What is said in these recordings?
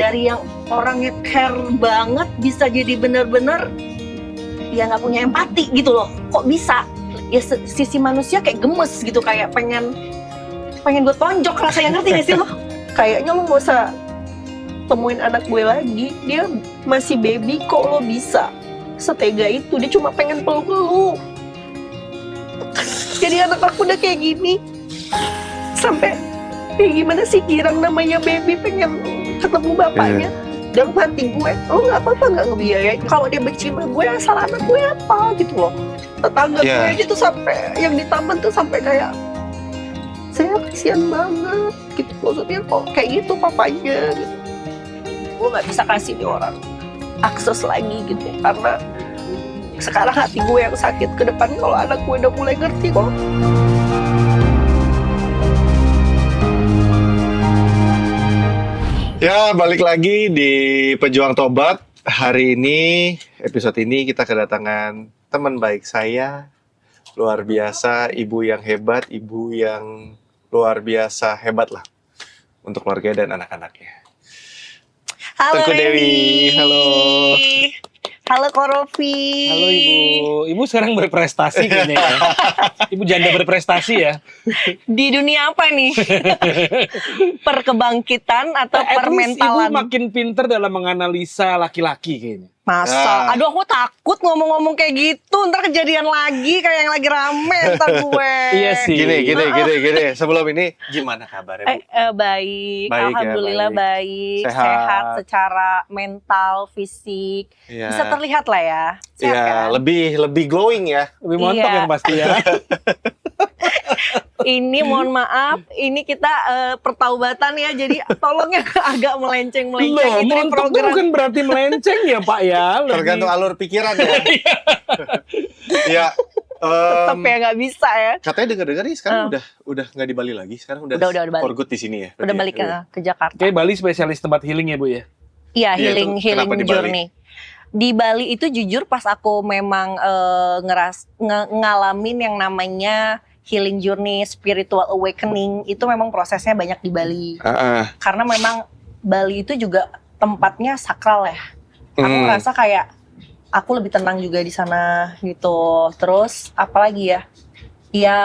dari yang orangnya care banget bisa jadi bener-bener ya nggak punya empati gitu loh. Kok bisa? Ya sisi manusia kayak gemes gitu, kayak pengen gue tonjok rasanya, ngerti gak sih lo? Kayaknya lo gak usah temuin anak gue lagi, dia masih baby kok lo bisa setega itu, dia cuma pengen peluk lo. Jadi anak aku udah kayak gini, sampai kayak gimana sih girang namanya baby pengen ketemu bapaknya. Dalam hati gue, lo gak apa-apa gak ngebiayain, kalau dia benci sama gue asal anak gue apa gitu loh. Tetangga gue aja tuh sampai yang di taman tuh sampai kayak, saya kasihan banget gitu, maksudnya kok kayak gitu papanya gitu. Gue gak bisa kasih nih orang akses lagi gitu, karena sekarang hati gue yang sakit. Ke depan kalau anak gue udah mulai ngerti kok. Ya, balik lagi di Pejuang Tobat. Hari ini, episode ini kita kedatangan teman baik saya. Luar biasa, ibu yang hebat, ibu yang luar biasa hebat lah untuk keluarga dan anak-anaknya. Halo Tengku Dewi, Randy. halo. Halo Korofi. Halo Ibu. Ibu sekarang berprestasi kayaknya ya. Ibu janda berprestasi ya. Di dunia apa nih? Perkebangkitan atau At least permentalan? Ibu makin pinter dalam menganalisa laki-laki kayaknya. Masa? Aduh, aku takut ngomong-ngomong kayak gitu. Ntar kejadian lagi kayak yang lagi rame ntar gue. Iya sih. Gini. Sebelum ini, gimana kabarnya, Bu? Baik, Baik ya, alhamdulillah baik. baik. Sehat. Sehat secara mental, fisik. Ya. Bisa terlihat lah ya. Sehat Ya, kan? lebih glowing ya. Lebih montok Iya. yang pasti ya. Ini mohon maaf, ini kita pertaubatan ya, jadi tolong ya agak melenceng-melenceng. Loh, Ini montok tuh bukan berarti melenceng ya Pak ya. Tergantung alur pikiran ya. Ya. Tetap ya nggak bisa ya. Katanya dengar-dengar nih sekarang udah nggak di Bali lagi, sekarang udah balik. for good di sini ya. Udah balik ke Jakarta. Kayak Bali spesialis tempat healing ya Bu ya. Iya, Iya, healing itu kenapa di Bali? journey. Di Bali itu jujur pas aku memang ngalamin yang namanya healing journey, spiritual awakening, itu memang prosesnya banyak di Bali. Karena memang Bali itu juga tempatnya sakral ya. Aku ngerasa kayak aku lebih tenang juga di sana gitu. Terus apalagi ya? Ya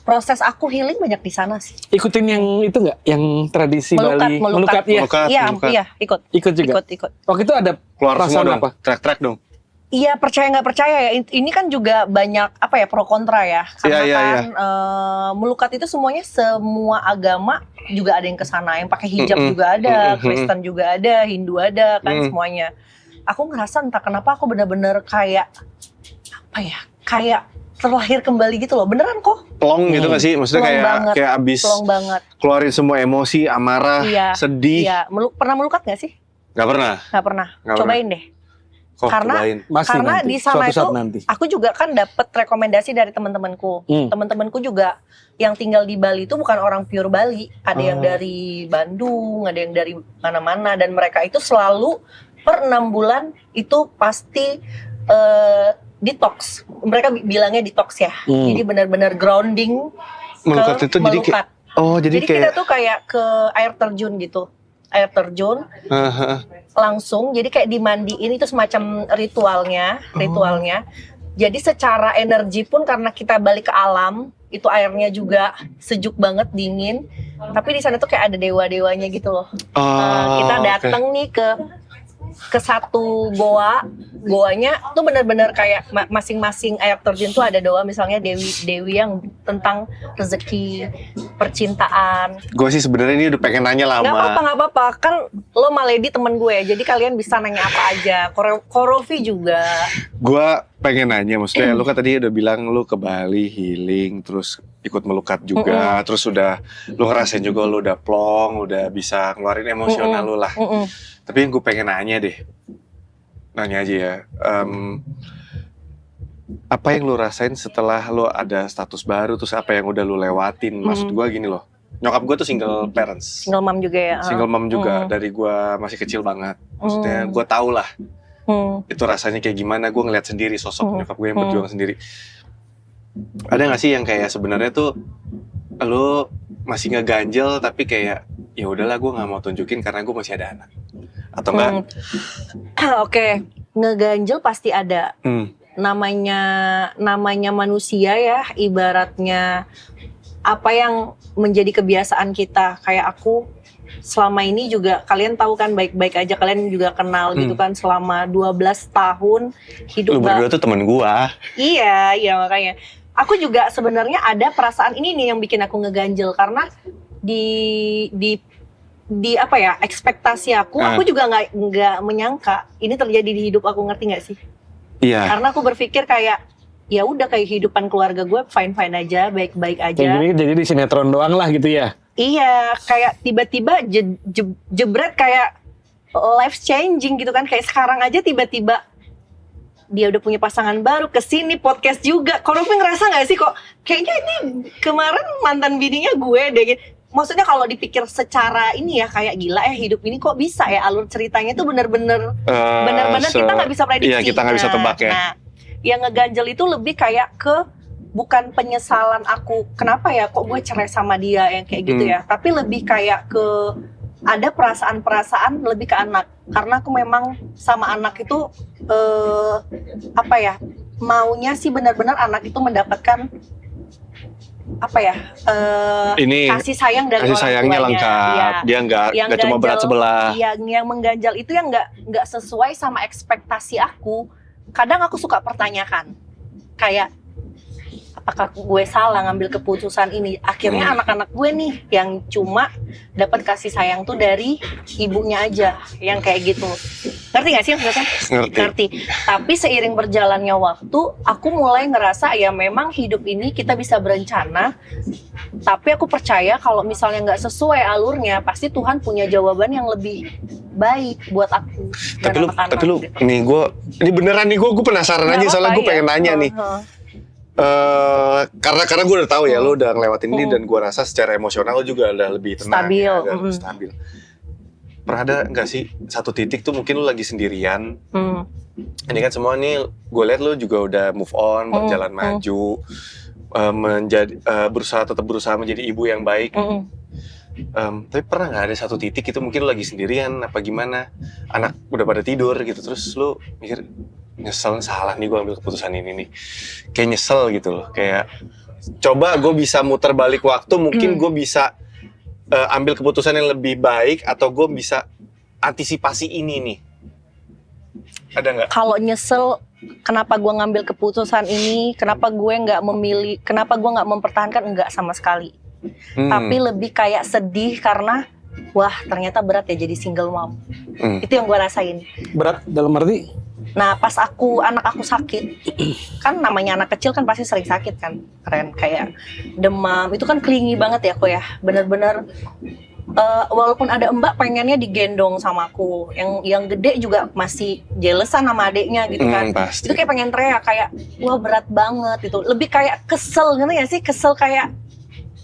proses aku healing banyak di sana sih. Ikutin yang itu nggak? Yang tradisi Bali. Melukat ya. Iya, ikut juga. Ikut. Waktu itu ada Keluar semua perasaan dong, apa? track dong. Iya, percaya nggak percaya ya. Ini kan juga banyak apa ya, pro kontra ya. Karena Iya. kan melukat itu semua agama juga ada yang kesana. Yang pakai hijab juga ada, Kristen juga ada, Hindu ada kan semuanya. Aku ngerasa entah kenapa aku benar-benar kayak apa ya, kayak terlahir kembali gitu loh. Beneran kok. Plong gitu nggak sih? Maksudnya Plong kayak abis Plong banget. keluarin semua emosi, amarah, sedih. Iya, pernah melukat nggak sih? Nggak pernah. Nggak pernah. Cobain deh. Kok Karena cobain? karena nanti. di sana Suatu itu saat nanti. aku juga kan dapat rekomendasi dari teman-temanku. Teman-temanku juga yang tinggal di Bali itu bukan orang pure Bali. Ada yang dari Bandung, ada yang dari mana-mana, dan mereka itu selalu per 6 bulan itu pasti detox. Mereka bilangnya detox ya. Jadi benar-benar grounding Melukat ke itu jadi melukat. jadi kita kayak tuh kayak ke air terjun gitu. Air terjun langsung, jadi kayak dimandiin, itu semacam ritualnya. Jadi secara energi pun karena kita balik ke alam, itu airnya juga sejuk banget, dingin. Tapi di sana tuh kayak ada dewa-dewanya gitu loh. Kita datang nih ke satu goanya tuh benar-benar kayak masing-masing air terjun tuh ada doa, misalnya dewi yang tentang rezeki, percintaan. gue sih sebenarnya ini udah pengen nanya lama. Nggak apa-apa, kan lo Maledi temen gue, jadi kalian bisa nanya apa aja. Korofi juga. Gue pengen nanya, maksudnya lu kan tadi udah bilang lu ke Bali healing, terus ikut melukat juga, terus udah lu ngerasain juga lu udah plong, udah bisa ngeluarin emosional lu lah. Tapi yang gue pengen nanya deh, nanya aja ya, apa yang lu rasain setelah lu ada status baru, terus apa yang udah lu lewatin? Maksud gue gini loh, nyokap gue tuh single parents, Single mom juga ya. single mom juga dari gue masih kecil banget. Maksudnya gue tau lah itu rasanya kayak gimana. Gue ngeliat sendiri sosok nyokap gue yang berjuang sendiri. Ada nggak sih yang kayak sebenarnya tuh lu masih ngeganjel tapi kayak ya udahlah gue nggak mau tunjukin karena gue masih ada anak atau enggak? Oke, ngeganjel pasti ada. Namanya manusia ya, ibaratnya apa yang menjadi kebiasaan kita. Kayak aku selama ini juga, kalian tahu kan baik-baik aja, kalian juga kenal gitu kan, selama 12 tahun hidup. Lu berdua tuh temen gua. Iya makanya. Aku juga sebenarnya ada perasaan ini nih yang bikin aku ngeganjel, karena di apa ya, ekspektasi aku juga nggak menyangka ini terjadi di hidup aku, ngerti nggak sih? Iya. Karena aku berpikir kayak ya udah, kayak kehidupan keluarga gue fine aja, baik-baik aja. Kayak gini jadi di sinetron doang lah gitu ya. Iya, kayak tiba-tiba jebret kayak life changing gitu kan. Kayak sekarang aja tiba-tiba dia udah punya pasangan baru, kesini podcast juga. Kalau Novi ngerasa nggak sih kok kayaknya ini kemarin mantan bininya gue deh gitu. Maksudnya kalau dipikir secara ini ya, kayak gila ya hidup ini kok bisa ya, alur ceritanya tuh bener-bener kita nggak bisa prediksi. Iya, kita nggak bisa tebak ya. Nah, yang ngeganjel itu lebih kayak ke bukan penyesalan aku kenapa ya kok gue cerai sama dia yang kayak gitu ya, tapi lebih kayak ke ada perasaan-perasaan lebih ke anak, karena aku memang sama anak itu apa ya, maunya sih benar-benar anak itu mendapatkan apa ya, ini kasih sayang dari kasih orang sayangnya tuanya. lengkap, Ya, dia nggak cuma berat sebelah. Yang mengganjal itu yang nggak sesuai sama ekspektasi aku. Kadang aku suka pertanyakan, kayak apakah gue salah ngambil keputusan ini? Akhirnya anak-anak gue nih yang cuma dapat kasih sayang tuh dari ibunya aja, yang kayak gitu. Ngerti gak sih maksudnya? Ngerti. Tapi seiring berjalannya waktu, aku mulai ngerasa ya memang hidup ini kita bisa berencana. Tapi aku percaya kalau misalnya nggak sesuai alurnya, pasti Tuhan punya jawaban yang lebih baik buat aku. Tapi lu, gitu. nih ini beneran nih gue penasaran aja, soalnya gue pengen nanya nih. Karena gue udah tahu ya lu udah ngelewatin ini, dan gue rasa secara emosional lu juga udah lebih tenang, stabil, ya, udah lebih stabil. Pernah ada nggak sih satu titik tuh mungkin lu lagi sendirian? Ini kan semua nih gue lihat lu juga udah move on, berjalan maju, tetap berusaha menjadi ibu yang baik. Tapi pernah nggak ada satu titik itu mungkin lu lagi sendirian apa gimana, anak udah pada tidur gitu, terus lu mikir nyesel, salah nih gue ambil keputusan ini nih, kayak nyesel gitu loh, kayak coba gue bisa muter balik waktu, mungkin gue bisa ambil keputusan yang lebih baik, atau gue bisa antisipasi ini nih, ada nggak? Kalau nyesel kenapa gue ngambil keputusan ini, kenapa gue nggak mempertahankan, enggak sama sekali. Tapi lebih kayak sedih karena wah ternyata berat ya jadi single mom. Itu yang gue rasain. Berat dalam arti? Nah pas anak aku sakit, kan namanya anak kecil kan pasti sering sakit kan, keren, kayak demam, itu kan clingy banget ya kok ya, bener-bener walaupun ada mbak pengennya digendong sama aku, yang gede juga masih jealousan sama adiknya gitu kan, pasti. Itu kayak pengen teriak, kayak wah berat banget itu, lebih kayak kesel, ngerti gak sih, kesel kayak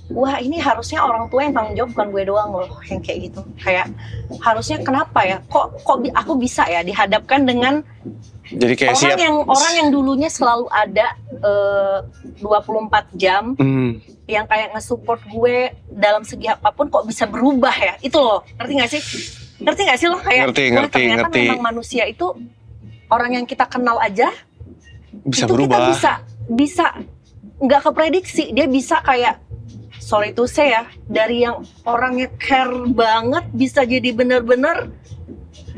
wah ini harusnya orang tua yang tanggung jawab, bukan gue doang loh yang kayak gitu. Kayak harusnya kenapa ya, kok aku bisa ya dihadapkan dengan jadi kayak orang yang dulunya selalu ada 24 jam, yang kayak nge-support gue dalam segi apapun, kok bisa berubah ya, itu loh, ngerti gak sih lo, kayak ternyata memang manusia itu, orang yang kita kenal aja bisa itu berubah, kita bisa nggak keprediksi, dia bisa kayak sorry to say ya, dari yang orangnya care banget bisa jadi bener-bener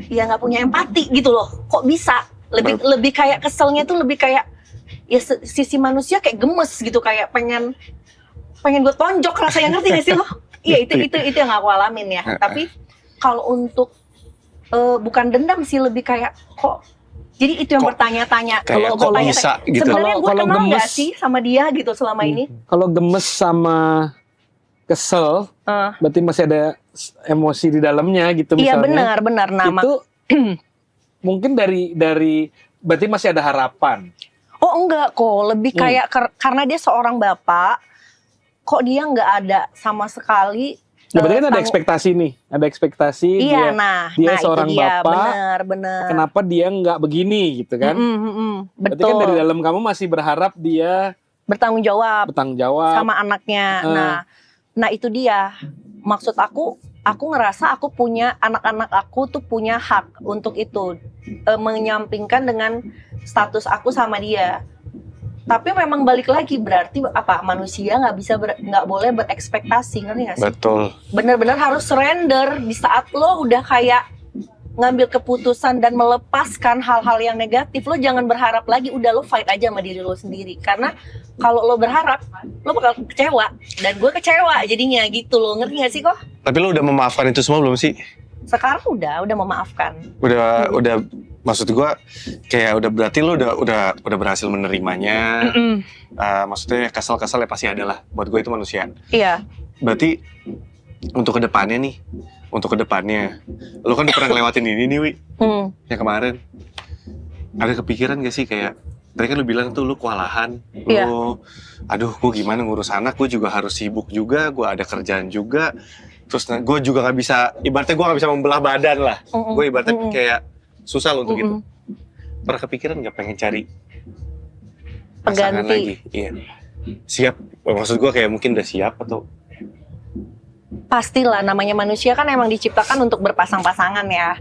ya nggak punya empati gitu loh. Kok bisa? Lebih kayak keselnya tuh lebih kayak ya sisi manusia kayak gemes gitu, kayak pengen gue tonjok rasanya, ngerti gak sih lo? Iya itu yang aku alamin ya. Tapi kalau untuk bukan dendam sih, lebih kayak kok. Jadi itu yang bertanya-tanya. Kalau bisa gitu. Sebenarnya gue kenal gemes, nggak sih sama dia gitu selama ini? Kalau gemes sama kesel, berarti masih ada emosi di dalamnya gitu misalnya. Iya benar. Nah, itu mungkin dari berarti masih ada harapan. Oh enggak kok, lebih kayak karena dia seorang bapak, kok dia nggak ada sama sekali. Ya, berarti kan ada ekspektasi nih, ada ekspektasi. Iya, dia seorang itu dia, bapak. Bener. Kenapa dia nggak begini gitu kan? Berarti Betul. kan dari dalam kamu masih berharap dia bertanggung jawab sama anaknya. Nah, Nah itu dia, maksud aku ngerasa aku punya, anak-anak aku tuh punya hak untuk itu, menyampingkan dengan status aku sama dia. Tapi memang balik lagi, berarti apa, manusia nggak boleh berekspektasi, ngerti nggak sih? Betul. Bener-bener harus surrender di saat lo udah kayak ngambil keputusan dan melepaskan hal-hal yang negatif. Lo jangan berharap lagi, udah lo fight aja sama diri lo sendiri. Karena kalau lo berharap, lo bakal kecewa. Dan gue kecewa jadinya gitu lo, ngerti gak sih kok? Tapi lo udah memaafkan itu semua belum sih? Sekarang udah memaafkan. Udah maksud gue kayak udah berarti lo udah berhasil menerimanya. Maksudnya kesel-kesel ya pasti ada lah. Buat gue itu manusia. Iya. Berarti untuk kedepannya, lo kan udah pernah ngelewatin ini nih, Wi. Yang kemarin. Ada kepikiran gak sih kayak, tadi kan lo bilang tuh lo kewalahan. Iya. Aduh, gue gimana ngurus anak, gue juga harus sibuk juga, gue ada kerjaan juga. Terus gue juga gak bisa, ibaratnya gue gak bisa membelah badan lah. Gue ibaratnya kayak susah loh untuk itu. Pernah kepikiran gak pengen cari pasangan Pengganti. lagi? Iya. Siap? Maksud gue kayak mungkin udah siap atau? Pastilah, namanya manusia kan emang diciptakan untuk berpasang-pasangan ya.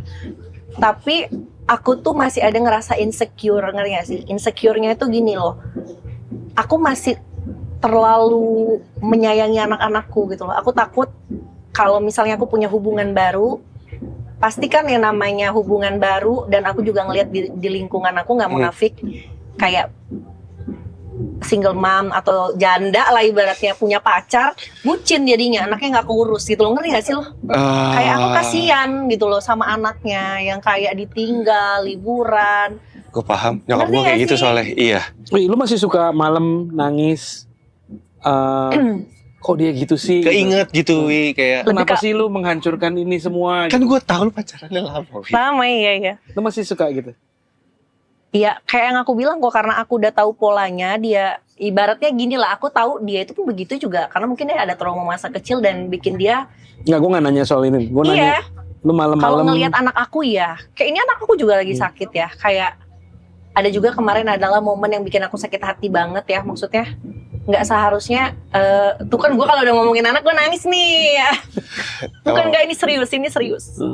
Tapi aku tuh masih ada ngerasa insecure, ngerti gak sih? Insecure-nya itu gini loh. Aku masih terlalu menyayangi anak-anakku gitu loh. Aku takut kalau misalnya aku punya hubungan baru, pasti kan yang namanya hubungan baru, dan aku juga ngelihat di lingkungan aku, nggak munafik, kayak single mom atau janda lah ibaratnya, punya pacar, bucin jadinya, anaknya nggak keurus gitu loh, ngerti gak sih lo? Kayak aku kasihan gitu loh sama anaknya yang kayak ditinggal, liburan. Gue paham, nyokap Ngerti gue kayak gak gitu sih? soalnya, iya. Wih, lu masih suka malam nangis? Kok dia gitu sih? Keinget gitu, Wi, kayak Kenapa sih lu menghancurkan ini semua? kan gue tahu lu pacarannya lama, Wi. Lama iya. Lu masih suka gitu? Iya, kayak yang aku bilang kok, karena aku udah tahu polanya dia, ibaratnya gini lah, aku tahu dia itu pun begitu juga, karena mungkin dia ada trauma masa kecil dan bikin dia. Nggak, gue nggak nanya soal ini. Gue nanya, Iya. lu malam-malam. Kalau ngelihat anak aku ya, kayak ini anak aku juga lagi sakit ya, kayak ada juga kemarin adalah momen yang bikin aku sakit hati banget ya, maksudnya nggak seharusnya, tuh kan gue kalau udah ngomongin anak gue nangis nih, ya. Bukan nggak, ini serius.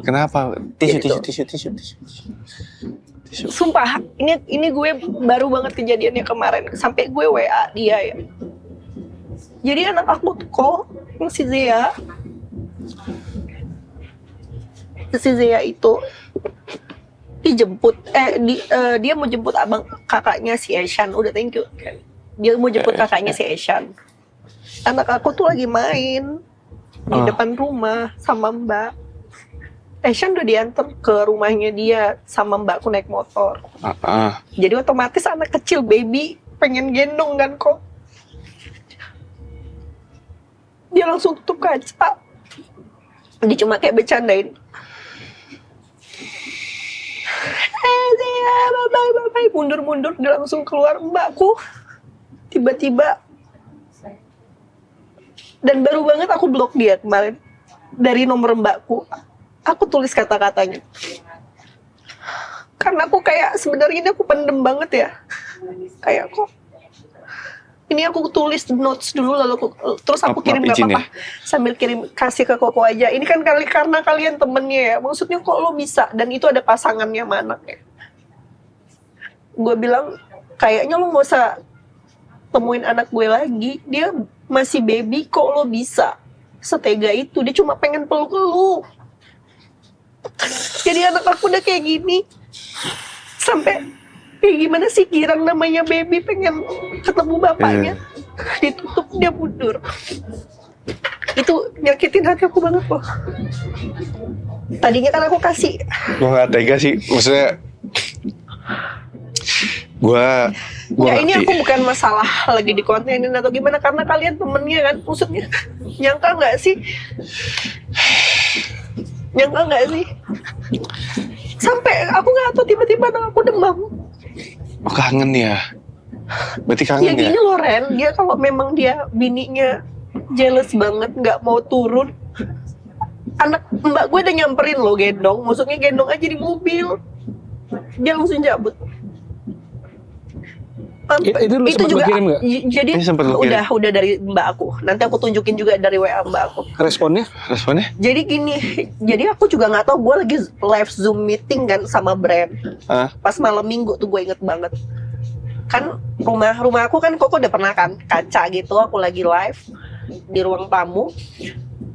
Kenapa? Gitu. Tisu. Sumpah, ini gue baru banget kejadiannya kemarin, sampai gue WA dia ya. Jadi anak aku tuh kok, si Zea itu dijemput, dia mau jemput kakaknya si Eshan, udah thank you. Dia mau jemput kakaknya si Eshan. Anak aku tuh lagi main di depan rumah sama Mbak. Eshan udah diantar ke rumahnya dia sama mbakku naik motor. Jadi otomatis anak kecil baby pengen gendong kan kok. Dia langsung tutup kaca. Dia cuma kayak bercandain. Zea, bye, mundur. Dia langsung keluar, mbakku. Tiba-tiba. Dan baru banget aku blok dia kemarin. Dari nomor mbakku. Aku tulis kata-katanya. Karena aku kayak sebenarnya ini aku pendem banget ya. Kayak kok. Ini aku tulis notes dulu lalu terus aku kirim ke papa. Sambil kasih ke Koko aja. Ini kan karena kalian temennya ya. Maksudnya kok lo bisa dan itu ada pasangannya sama anaknya. Gue bilang kayaknya lo gak usah temuin anak gue lagi. Dia masih baby kok lo bisa setega itu. Dia cuma pengen peluk lu. Jadi anak aku udah kayak gini. Sampai kayak gimana sih girang namanya baby pengen ketemu bapaknya. Ditutup dia mundur. Itu nyakitin hati aku banget loh. Tadinya kan aku kasih. Gue gak tega sih. Maksudnya gue ini aku bukan masalah lagi di kontenin atau gimana, karena kalian temennya kan. Maksudnya nyangka gak sih? Nyangka gak sih? Sampai aku gak tahu tiba-tiba aku demam. Oh, kangen ya? Berarti kangen ya? Ya gini loh Ren, dia kalau memang dia bininya jealous banget gak mau turun, anak mbak gue udah nyamperin lo gendong. Maksudnya gendong aja di mobil. Dia langsung cabut. Itu lu sempat juga kirim nggak? jadi Ini sempat lu kirim. udah dari mbak aku. Nanti aku tunjukin juga dari WA mbak aku. Responnya? Responnya? Jadi gini, jadi aku juga nggak tahu, gue lagi live Zoom meeting kan sama brand. Ah. Pas malam minggu tuh gue inget banget. Kan rumah aku kan kok udah pernah kan kaca gitu, aku lagi live di ruang tamu.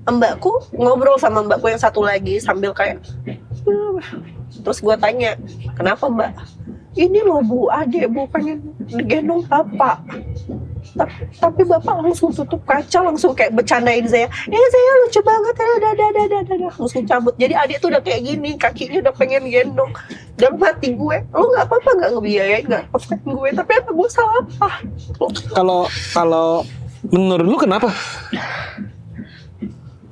Mbakku ngobrol sama mbakku yang satu lagi sambil kayak, terus gue tanya, kenapa mbak? Ini loh bu, adek bu pengen digendong bapak. Tapi bapak langsung tutup kaca, langsung kayak bercandain saya. Saya lucu banget, langsung cabut. Jadi adik tuh udah kayak gini, kakinya udah pengen gendong. Dalam hati gue, lo nggak apa-apa nggak ngebiayain, nggak perfect gue. Tapi apa gue salah apa? Kalau menurut lu kenapa?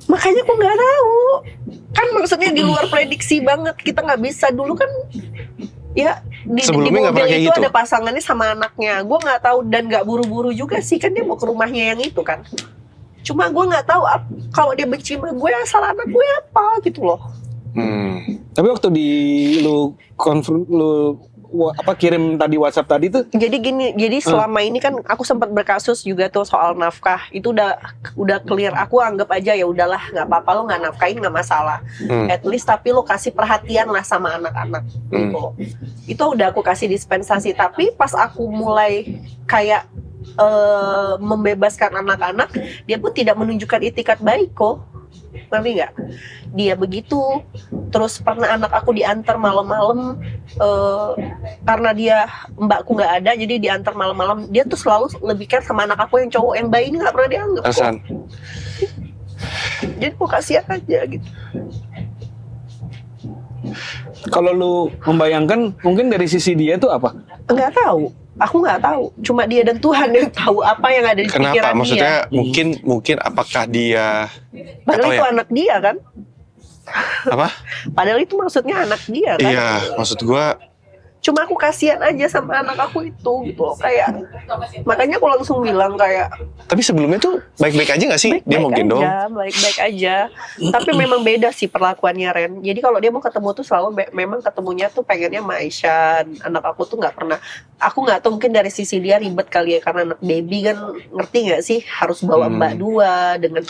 Makanya aku nggak tahu. Kan maksudnya di luar prediksi banget. Kita nggak bisa dulu kan. Ya di Sebelumnya nggak pernah mobil kayak itu gitu? ada pasangannya sama anaknya. Gue nggak tahu dan nggak buru-buru juga sih, kan dia mau ke rumahnya yang itu kan. Cuma gue nggak tahu kalau dia benci sama gue, asal anak gue apa gitu loh. Tapi waktu lu kirim tadi WhatsApp tadi tuh, Jadi gini, jadi selama ini kan aku sempat berkasus juga tuh soal nafkah. Itu udah clear. Aku anggap aja ya udahlah, nggak apa-apa, lo nggak nafkahin nggak masalah. At least tapi lo kasih perhatian lah sama anak-anak. Gitu. Itu udah aku kasih dispensasi. Tapi pas aku mulai kayak membebaskan anak-anak, dia pun tidak menunjukkan itikat baik kok. Ngerti nggak? Dia begitu. Terus pernah anak aku diantar malam-malam karena mbakku nggak ada, jadi diantar malam-malam. Dia tuh selalu lebih care sama anak aku yang cowok, yang bayi ini nggak pernah dianggap kok. Asan. Jadi aku kasihan aja gitu. kalau lu membayangkan mungkin dari sisi dia tuh apa? Nggak tahu. Aku nggak tahu. Cuma dia dan Tuhan yang tahu apa yang ada di Kenapa? pikiran Maksudnya dia. mungkin apakah dia Padahal itu ya? anak dia kan. Apa? Padahal itu maksudnya anak dia kan. Iya, maksud gua Cuma aku kasihan aja sama anak aku itu gitu loh. Kayak makanya aku langsung bilang kayak tapi sebelumnya tuh baik-baik aja nggak sih? Dia mau gendong. baik-baik aja. Tapi memang beda sih perlakuannya Ren. Jadi kalau dia mau ketemu tuh selalu memang ketemunya tuh pengennya sama Aishan. Anak aku tuh nggak pernah. Aku nggak tahu, mungkin dari sisi dia ribet kali ya, karena anak baby kan, ngerti nggak sih, harus bawa mbak dua dengan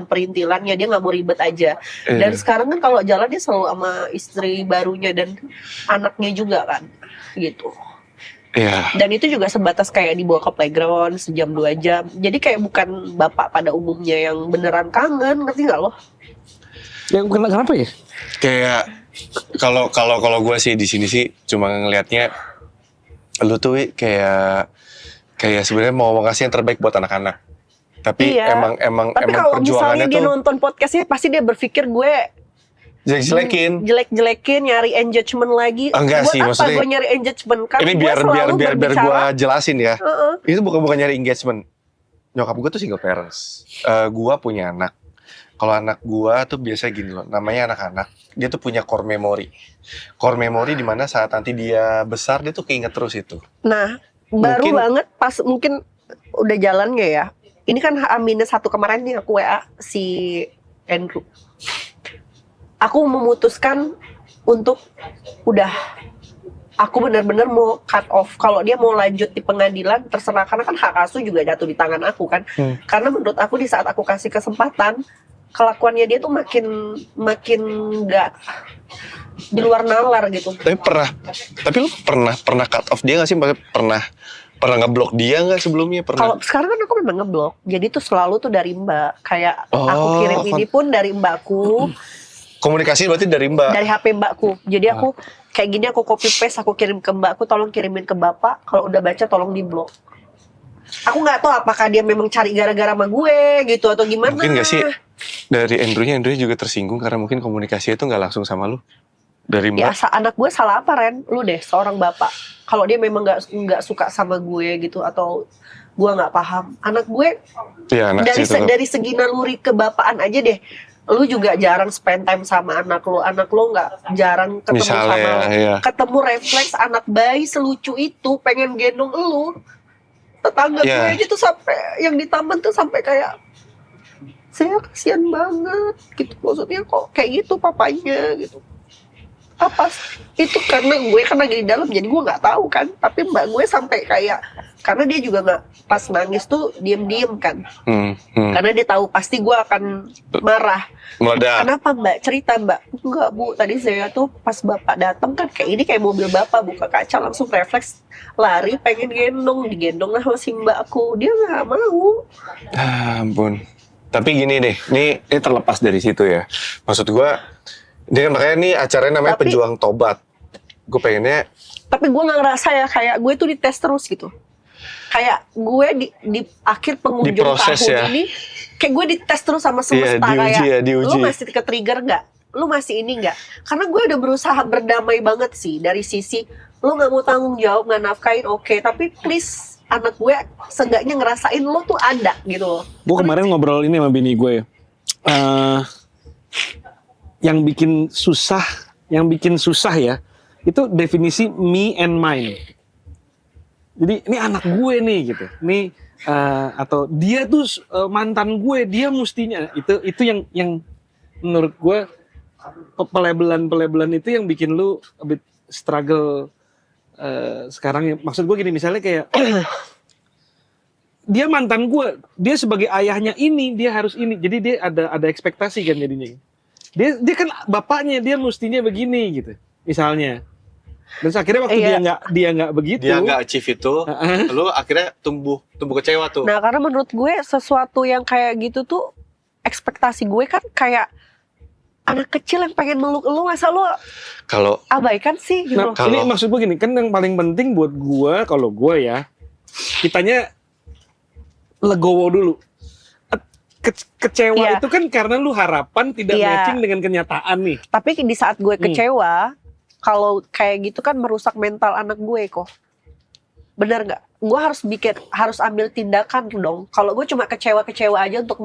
perintilannya, dia nggak mau ribet aja. Dan sekarang kan kalau jalan dia selalu sama istri barunya dan anaknya juga kan, gitu. Iya. Dan itu juga sebatas kayak dibawa ke playground sejam 2 jam. Jadi kayak bukan bapak pada umumnya yang beneran kangen, ngerti nggak lo? Ya kenapa ya? Kayak kalau gue sih di sini sih cuma ngelihatnya lu tuh Wi, kayak sebenarnya mau ngasih yang terbaik buat anak-anak. Tapi Iya. emang Tapi kalau perjuangannya misalnya dia tuh nonton podcastnya, pasti dia berpikir gue jelek-jelekin. jelek-jelekin, nyari engagement lagi. Enggak Buat sih, apa maksudnya gue nyari engagement? Kan Ini gue biar selalu gue berbicara, jelasin ya. Itu bukan nyari engagement. Nyokap gue tuh single parents. Gue punya anak. Kalau anak gue tuh biasa gini loh, namanya anak-anak. Dia tuh punya core memory. Core memory di mana saat nanti dia besar dia tuh keinget terus itu. Nah, baru Mungkin- banget pas mungkin udah jalannya ya. Ini kan H-1 kemarin nih aku WA si Andrew. Aku memutuskan untuk udah, aku benar-benar mau cut off. Kalau dia mau lanjut di pengadilan terserah, karena kan hak asuh juga jatuh di tangan aku kan. Karena menurut aku di saat aku kasih kesempatan, kelakuannya dia tuh makin nggak di luar nalar gitu. Tapi lu pernah cut off dia nggak sih? Maksudnya pernah ngeblok dia nggak sebelumnya? Kalau Pernah? sekarang kan aku memang ngeblok, jadi tuh selalu tuh dari mbak. Kayak Oh, aku kirim ini pun dari mbakku, Komunikasi berarti dari Mbak. dari HP mbakku. Jadi aku kayak gini, aku copy paste, aku kirim ke mbakku, tolong kirimin ke bapak. Kalau udah baca tolong diblok. Aku nggak tahu apakah dia memang cari gara-gara sama gue gitu atau gimana. Mungkin nggak sih dari Andrew juga tersinggung karena mungkin komunikasinya itu nggak langsung sama lu dari Mbak. Ya anak gue salah apa Ren? Lu deh seorang bapak. Kalau dia memang nggak suka sama gue gitu atau gue nggak paham. Anak gue Iya, anak dari sih tetap. dari segi naluri kebapaan aja deh. Lu juga jarang spend time sama anak lu nggak jarang ketemu Misalnya, sama lu. iya. Ketemu refleks anak bayi selucu itu pengen gendong lu. Tetangga Iya. gue aja tuh sampai yang di taman tuh sampai kayak, saya kasihan banget gitu, maksudnya kok kayak gitu papanya gitu. apa itu karena gue kan lagi di dalam jadi gue nggak tahu kan, tapi mbak gue sampai kayak karena dia juga nggak pas nangis tuh diem kan, karena dia tahu pasti gue akan marah. Meledak. Kenapa mbak, cerita mbak? Enggak bu, tadi saya tuh pas bapak datang kan kayak ini kayak mobil bapak buka kaca langsung refleks lari pengen digendong lah sama si mbak aku, dia nggak mau. Ampun. Tapi gini deh, ini terlepas dari situ ya. Maksud gue, ini kan makanya nih acaranya namanya Tapi- Pejuang Tobat. Gue pengennya Tapi gue nggak ngerasa ya kayak gue tuh dites terus gitu. Kayak gue di akhir pengunjung Diproses tahun ya. ini, kayak gue dites terus sama semesta diuji kayak, ya, diuji. lu masih ke trigger nggak? Lu masih ini nggak? Karena gue udah berusaha berdamai banget sih dari sisi lu nggak mau tanggung jawab, nggak nafkain, oke, tapi please anak gue seenggaknya ngerasain lu tuh ada gitu loh. Gue kemarin ngobrol ini sama bini gue ya. Yang bikin susah ya, itu definisi me and mine. Jadi ini anak gue nih gitu. Ini atau dia tuh mantan gue, dia mestinya itu yang menurut gue pelabelan itu yang bikin lu a bit struggle sekarang ya. Maksud gue gini, misalnya kayak dia mantan gue, dia sebagai ayahnya ini, dia harus ini. Jadi dia ada ekspektasi kan jadinya. Dia kan bapaknya, dia mestinya begini gitu. Misalnya. Dan akhirnya waktu dia nggak begitu. dia nggak achieve itu, lu akhirnya tumbuh kecewa tuh. Nah karena menurut gue sesuatu yang kayak gitu tuh ekspektasi gue kan kayak anak kecil yang pengen meluk lu, masa lu Kalau abaikan sih gitu Nah, loh. ini maksud gue gini, kan yang paling penting buat gue, kalau gue ya, kitanya legowo dulu. Kecewa Iya. itu kan karena lu harapan tidak Iya. matching dengan kenyataan nih. Tapi di saat gue kecewa, kalau kayak gitu kan merusak mental anak gue kok. Bener nggak? Gue harus ambil tindakan dong. Kalau gue cuma kecewa aja untuk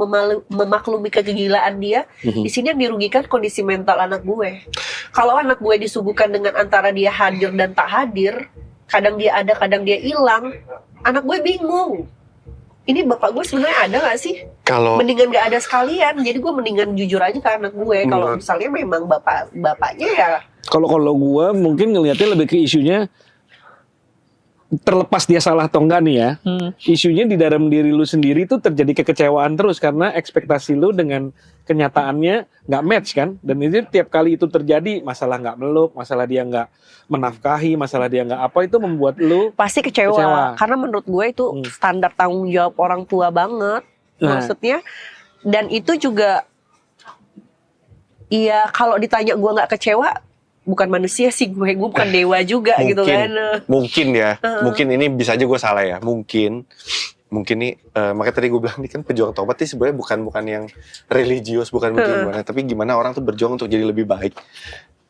memaklumi kegilaan dia, di sini yang dirugikan kondisi mental anak gue. Kalau anak gue disuguhkan dengan antara dia hadir dan tak hadir, kadang dia ada, kadang dia hilang, anak gue bingung. Ini bapak gue sebenarnya ada nggak sih? kalau Mendingan nggak ada sekalian. Jadi gue mendingan jujur aja ke anak gue. Kalau misalnya memang bapaknya ya. Kalau gue mungkin ngelihatnya lebih ke isunya, terlepas dia salah atau enggak nih ya, isunya di dalam diri lu sendiri tuh terjadi kekecewaan terus karena ekspektasi lu dengan kenyataannya nggak match kan, dan itu tiap kali itu terjadi, masalah nggak meluk, masalah dia nggak menafkahi, masalah dia nggak apa, itu membuat lu Pasti kecewa. Kecewa. Karena menurut gue itu standar tanggung jawab orang tua banget. Nah. Maksudnya. Dan itu juga, iya kalau ditanya gue nggak kecewa, bukan manusia sih gue bukan dewa juga gitu kan. mungkin ya, mungkin ini bisa aja gue salah ya, mungkin nih makanya tadi gue bilang ini kan pejuang tobat ini sebenarnya bukan yang religius, bukan gimana, tapi gimana orang tuh berjuang untuk jadi lebih baik.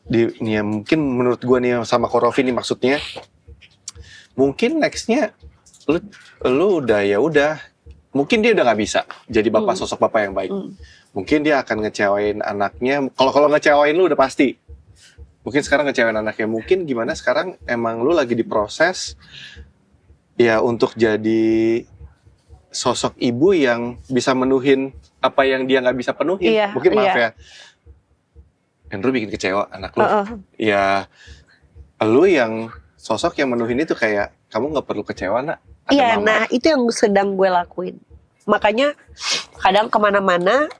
Nih ya, mungkin menurut gue nih sama Korofi nih maksudnya, mungkin nextnya lu udah mungkin dia udah nggak bisa jadi sosok bapak yang baik. Mungkin dia akan ngecewain anaknya. Kalau ngecewain lu udah pasti. Mungkin sekarang ngecewain anaknya. Mungkin gimana sekarang emang lu lagi diproses ya untuk jadi sosok ibu yang bisa menuhin apa yang dia nggak bisa penuhin. Iya, Mungkin maaf iya. ya. Andrew bikin kecewa anak lu. Ya lu yang sosok yang menuhin itu kayak kamu nggak perlu kecewa nak. Ada Iya, mama. nah itu yang sedang gue lakuin. Makanya kadang kemana-mana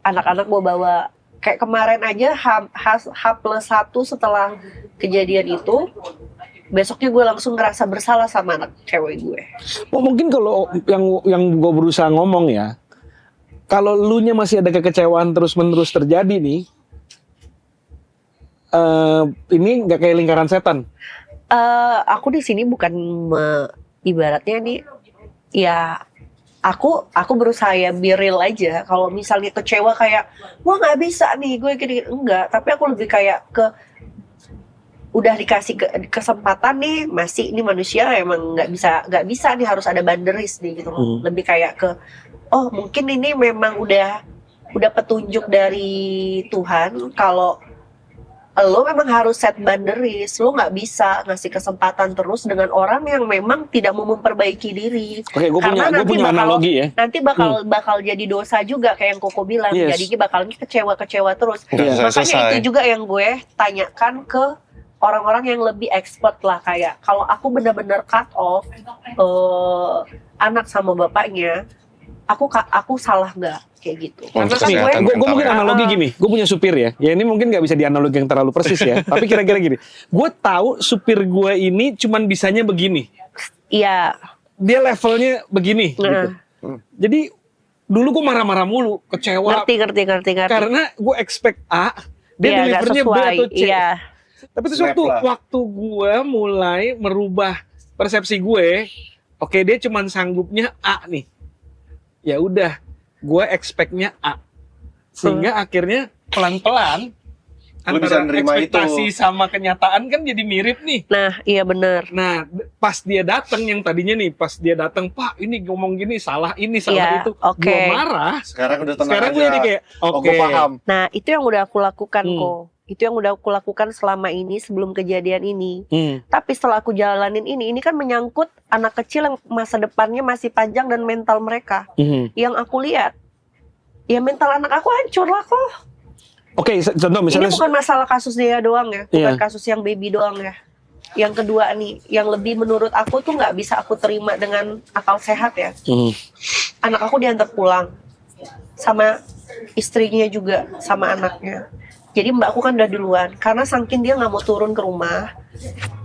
anak-anak gue bawa. Kayak kemarin aja H+1 setelah kejadian itu, besoknya gue langsung ngerasa bersalah sama anak cewek gue. mungkin kalau yang gue berusaha ngomong ya, kalau lu nya masih ada kekecewaan terus-menerus terjadi nih, ini nggak kayak lingkaran setan. Aku di sini bukan ibaratnya nih, ya aku berusaha ya be real aja. Kalau misalnya kecewa kayak, wah nggak bisa nih gue gini, enggak. Tapi aku lebih kayak udah dikasih kesempatan nih, masih ini manusia emang nggak bisa nih, harus ada boundaries nih gitu loh. Lebih kayak oh mungkin ini memang udah petunjuk dari Tuhan kalau lo memang harus set boundaries. Lo nggak bisa ngasih kesempatan terus dengan orang yang memang tidak mau memperbaiki diri. Oke, gue Karena punya nanti bakal- analogi ya. Nanti bakal jadi dosa juga kayak yang Koko bilang. Yes. Jadi bakal kecewa-kecewa terus. Nggak Iya. Makanya selesai. itu juga yang gue tanyakan ke orang-orang yang lebih expert lah, kayak kalau aku benar-benar cut off anak sama bapaknya, aku salah nggak kayak gitu? Untuk Karena kan kesehatan gue Gue mungkin mental ya. analogi gini, gue punya supir ya. Ya ini mungkin nggak bisa dianalogi yang terlalu persis ya. Tapi kira-kira gini, gue tahu supir gue ini cuman bisanya begini. iya. Dia levelnya begini. Gitu. Nah, Jadi dulu gue marah-marah mulu, kecewa. ngerti. Karena gue expect A, dia Iya, nggak delivernya B sesuai. atau C. Iya. Tapi terus Snap lah. waktu gue mulai merubah persepsi gue, oke dia cuman sanggupnya A nih. Ya udah, gue expect-nya A. Sehingga akhirnya pelan-pelan Lu bisa antara nerima ekspektasi itu. sama kenyataan kan jadi mirip nih. Nah, iya benar. Nah, pas dia datang yang tadinya nih, pas dia datang, Pak, ini ngomong gini salah ini salah Iya, itu. oke. Gua marah. Sekarang udah tenang Sekarang aja. gue jadi kayak, Oh, oke. gue paham. Nah, itu yang udah aku lakukan Hmm. kok. Itu yang udah aku lakukan selama ini sebelum kejadian ini. Hmm. Tapi setelah aku jalanin ini kan menyangkut anak kecil yang masa depannya masih panjang dan mental mereka. Hmm. Yang aku lihat, ya mental anak aku hancur lah kok. Oke, contoh misalnya, Ini bukan masalah kasus dia doang ya, bukan Iya. kasus yang baby doang ya. Yang kedua nih, yang lebih menurut aku tuh nggak bisa aku terima dengan akal sehat ya. Hmm. Anak aku diantar pulang sama istrinya juga, sama anaknya. Jadi mbak aku kan udah duluan, karena saking dia nggak mau turun ke rumah.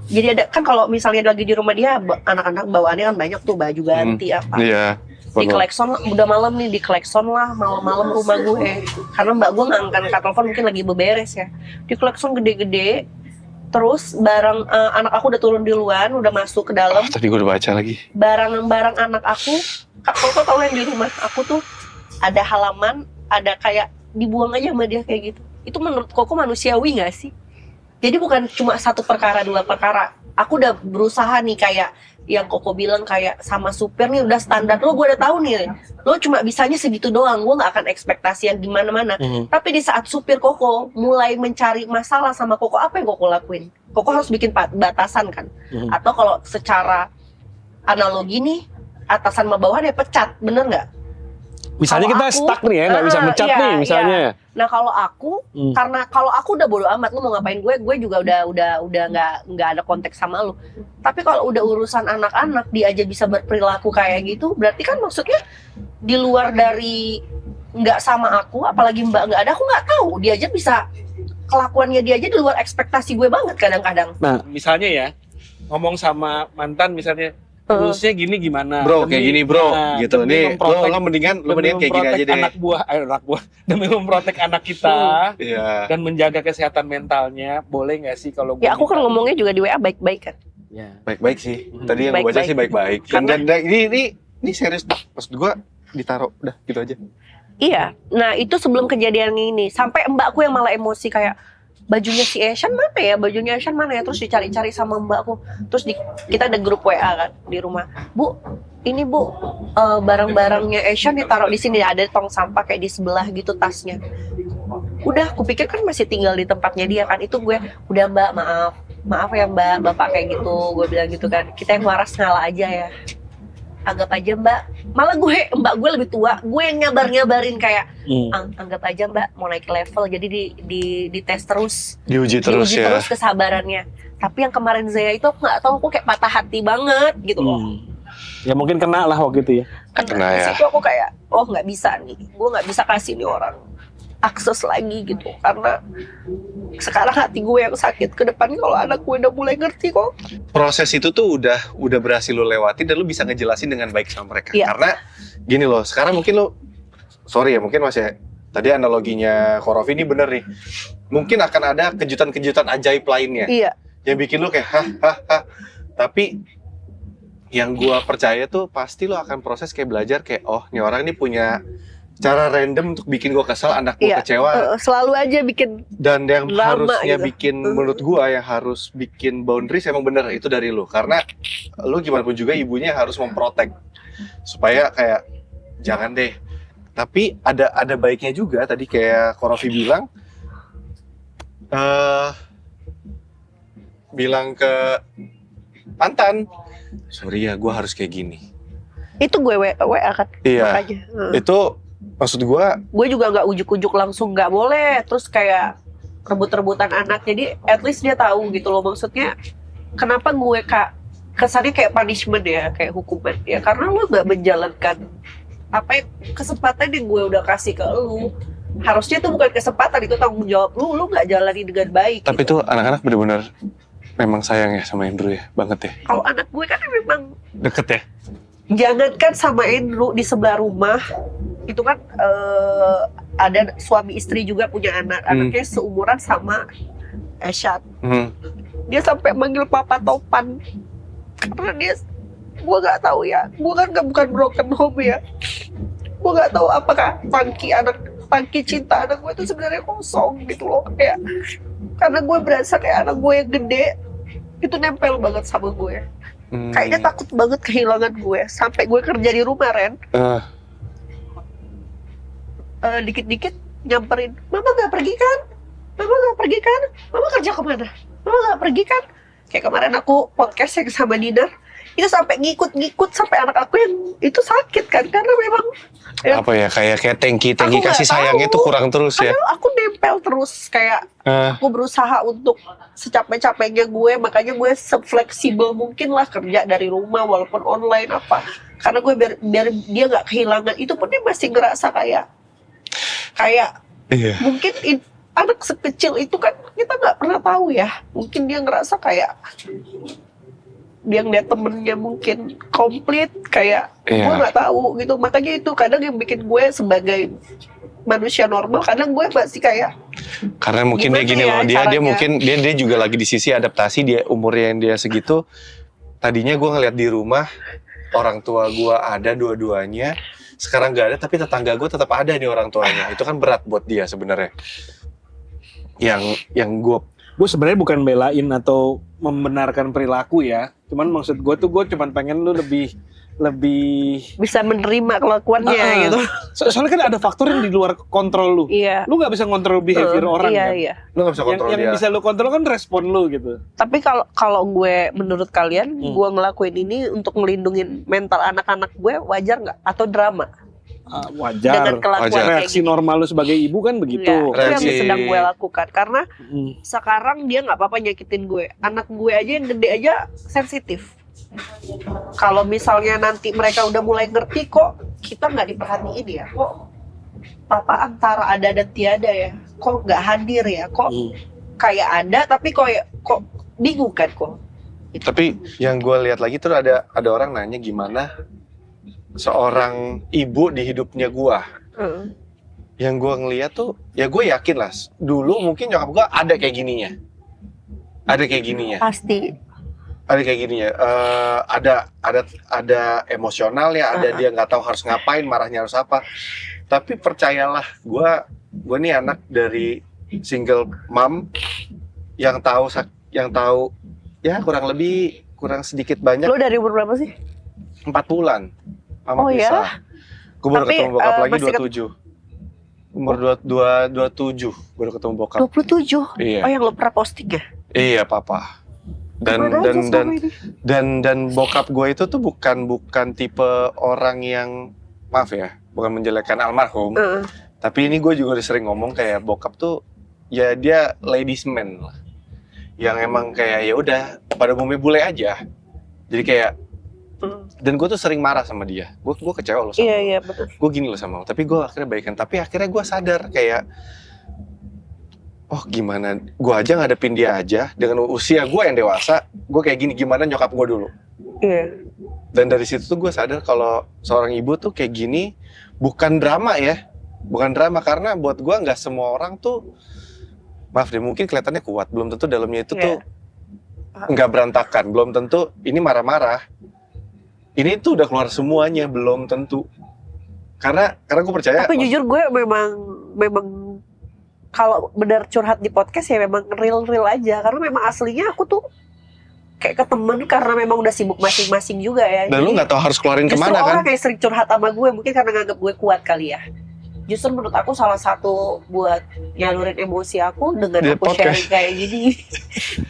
Jadi ada kan kalau misalnya lagi di rumah dia, anak-anak bawaannya kan banyak tuh baju ganti apa. Iya. Di klekson lah, udah malam nih, di klekson lah malam-malam rumah gue, karena mbak gue ngangkat telepon mungkin lagi beberes ya. Di klekson gede-gede, terus barang anak aku udah turun di luar, udah masuk ke dalam. Tadi gue udah baca lagi. Barang anak aku, kok tau yang di rumah aku tuh ada halaman, ada kayak dibuang aja sama dia kayak gitu. Itu menurut Koko manusiawi nggak sih? Jadi bukan cuma satu perkara, dua perkara. Aku udah berusaha nih kayak yang Koko bilang, kayak sama supir nih udah standar lo, gue udah tahu nih lo cuma bisanya segitu doang, gue nggak akan ekspektasi yang gimana-mana. Tapi di saat supir Koko mulai mencari masalah sama Koko, apa yang Koko lakuin? Koko harus bikin batasan kan? Atau kalau secara analogi nih, atasan sama bawahan ya pecat, bener nggak? misalnya Kalau kita aku, stuck nih ya, nggak bisa mecat iya, nih misalnya. iya. Nah kalau aku, karena kalau aku udah bodo amat lu mau ngapain gue juga udah nggak ada konteks sama lu. Tapi kalau udah urusan anak-anak, dia aja bisa berperilaku kayak gitu, berarti kan maksudnya di luar dari nggak sama aku, apalagi mbak nggak ada, aku nggak tahu. Dia aja bisa, kelakuannya dia aja di luar ekspektasi gue banget kadang-kadang. Nah, misalnya ya, ngomong sama mantan misalnya, terusnya gini gimana? Bro, kayak gini bro, gitu. demi Nih, memprotek- lo mendingan kayak gini aja deh. anak buah, demi memprotek anak kita Iya. dan menjaga kesehatan mentalnya, boleh nggak sih kalau Ya aku kan ngomongnya juga di WA baik-baik kan. Ya. Baik-baik sih. Tadi yang gue baca Baik-baik. sih baik-baik. Dan ini serius. Maksud gue ditaruh udah gitu aja. Iya, nah itu sebelum kejadian ini, sampai mbakku yang malah emosi kayak, bajunya si Asian mana ya, bajunya Asian mana ya, terus dicari-cari sama mbakku. Terus kita ada grup WA kan di rumah, Bu, ini Bu, barang-barangnya Asian ditaruh di sini, ada tong sampah kayak di sebelah gitu tasnya. Udah, kupikir kan masih tinggal di tempatnya dia kan, itu gue, udah mbak maaf ya mbak, bapak kayak gitu, gue bilang gitu kan, kita yang waras ngalah aja ya. Anggap aja mbak, malah mbak gue lebih tua, gue yang nyabarin kayak anggap aja mbak mau naik level, jadi di tes terus, Diuji terus diuji ya. terus kesabarannya. Tapi yang kemarin Zaya itu aku nggak tahu, aku kayak patah hati banget gitu loh. Ya mungkin kena lah waktu itu ya. Kena Di ya. situ aku kayak, oh nggak bisa nih, gue nggak bisa kasih nih orang akses lagi gitu, karena sekarang hati gue yang sakit, ke depan kalau anak gue udah mulai ngerti kok. Proses itu tuh udah berhasil lo lewati dan lo bisa ngejelasin dengan baik sama mereka. Iya. Karena gini loh, sekarang mungkin lo, sorry ya, mungkin masih tadi analoginya Korofi ini bener nih. Mungkin akan ada kejutan-kejutan ajaib lainnya. Iya. Yang bikin lo kayak hah. Tapi yang gua percaya tuh pasti lo akan proses kayak belajar kayak, oh nih orang ini punya cara random untuk bikin gua kesel, anak gua Iya. kecewa. Selalu aja bikin Dan yang drama harusnya gitu. bikin, menurut gua yang harus bikin boundaries emang bener itu dari lu. Karena lu gimana pun juga ibunya harus memprotek supaya kayak jangan deh. Tapi ada baiknya juga tadi kayak Korofi bilang, Bilang ke mantan, sorry ya, gue harus kayak gini. Itu gue WA kan. Iya. Makanya. Itu maksud gue, Gue juga nggak ujuk-ujuk langsung nggak boleh. Terus kayak rebut-rebutan anak. Jadi at least dia tahu gitu loh, maksudnya kenapa gue kesannya kayak punishment ya, kayak hukuman ya, karena lu nggak menjalankan apa kesempatan yang gue udah kasih ke lu. Harusnya itu bukan kesempatan, itu tanggung jawab lu nggak jalani dengan baik. tapi gitu. tuh anak-anak bener-bener memang sayang ya sama Andrew ya, banget ya. Kalau anak gue kan memang Deket ya. jangankan sama Andrew, di sebelah rumah itu kan ada suami istri juga punya anak, anaknya seumuran sama Eshat. Dia sampai manggil Papa Topan karena dia, gue nggak tahu ya, gue kan bukan broken home ya, gue nggak tahu apakah tangki cinta anak gue itu sebenarnya kosong gitu loh, kayak karena gue berasa kayak anak gue yang gede itu nempel banget sama gue. Kayaknya takut banget kehilangan gue. Sampai gue kerja di rumah, Ren. Dikit-dikit nyamperin, Mama gak pergi kan? Mama gak pergi kan? Mama kerja kemana? Mama gak pergi kan? Kayak kemarin aku podcast yang sama Dinar, itu sampai ngikut-ngikut sampai anak aku yang itu sakit kan, karena memang Apa ya, kayak tangki Aku nggak kasih sayangnya tahu. tuh kurang terus ya. padahal aku nempel terus, kayak aku berusaha untuk secapek-capeknya gue, makanya gue se-fleksibel mungkin lah kerja dari rumah walaupun online apa, karena gue biar dia nggak kehilangan itu pun dia masih ngerasa kayak Iya. mungkin anak sekecil itu kan kita nggak pernah tahu ya, mungkin dia ngerasa kayak dia ngeliat temennya mungkin komplit, kayak gue nggak tahu gitu. Makanya itu kadang yang bikin gue sebagai manusia normal, kadang gue masih kayak, Karena mungkin dia gimana gini ya loh, dia caranya? mungkin dia juga lagi di sisi adaptasi, dia umurnya yang dia segitu. Tadinya gue ngeliat di rumah orang tua gue ada dua-duanya, sekarang gak ada, tapi tetangga gue tetap ada nih orang tuanya. Itu kan berat buat dia sebenarnya. Yang gue sebenarnya bukan belain atau membenarkan perilaku ya, cuman maksud gue tuh gue cuman pengen lu lebih bisa menerima kelakuannya gitu. soalnya kan ada faktor yang di luar kontrol lu. Iya. Lu nggak bisa kontrol behavior orang Iya, kan. iya. lu gak bisa kontrol Yang dia. bisa lu kontrol kan respon lu gitu. Tapi kalau gue, menurut kalian, gue ngelakuin ini untuk melindungi mental anak-anak gue, wajar nggak? Atau drama? Wajar. Dengan kelakuan Wajar. kayak Reaksi gini. normal lu sebagai ibu kan begitu. Iya, itu yang Reaksi- sedang gue lakukan. Karena Mm. sekarang dia nggak apa-apa nyakitin gue. Anak gue aja yang gede aja sensitif. Kalau misalnya nanti mereka udah mulai ngerti, kok kita nggak diperhatiin ya, kok papa antara ada dan tiada ya, kok nggak hadir ya, kok kayak ada tapi kok bingung kan kok. Tapi yang gue lihat lagi tuh ada orang nanya gimana seorang ibu di hidupnya gue. Yang gue ngeliat tuh, ya gue yakin lah, dulu mungkin nyokap gue ada kayak gininya. Pasti. Ada kayak gini ya, ada emosional ya, ada dia nggak tahu harus ngapain, marahnya harus apa. Tapi percayalah, gue nih anak dari single mom yang tahu ya kurang sedikit banyak Lo dari umur berapa sih? 4 bulan sama Oh, pisah. ya? Gue baru Tapi, ketemu bokap lagi masih 27. Umur 27 baru ketemu bokap. 27? Iya. Oh, yang lo pernah posting ya? Iya, papa. Dan Gimana aja selama ini? dan bokap gue itu tuh bukan tipe orang yang, maaf ya, bukan menjelekkan almarhum, tapi ini gue juga udah sering ngomong kayak bokap tuh ya dia ladies man lah, yang emang kayak ya udah pada umumnya bule aja. Jadi kayak dan gue tuh sering marah sama dia, gue kecewa loh sama lo. Iya, betul. Gue gini loh sama lo, tapi gue akhirnya baikan. Tapi akhirnya gue sadar kayak, oh gimana, gue aja ngadepin dia aja dengan usia gue yang dewasa, gue kayak gini, gimana nyokap gue dulu. Iya. Dan dari situ tuh gue sadar kalau seorang ibu tuh kayak gini bukan drama ya, bukan drama, karena buat gue nggak semua orang tuh, maaf deh, mungkin kelihatannya kuat, belum tentu dalamnya itu tuh nggak berantakan, belum tentu ini marah-marah, ini tuh udah keluar semuanya, belum tentu. Karena gue percaya. Tapi jujur gue memang kalau benar curhat di podcast ya memang real aja, karena memang aslinya aku tuh kayak ke temen karena memang udah sibuk masing-masing juga ya. Dan lu nggak tahu harus keluarin justru kemana kan? orang kayak sering curhat sama gue mungkin karena nganggap gue kuat kali ya. justru menurut aku salah satu buat nyalurin emosi aku dengan Di aku podcast. sharing kayak gini.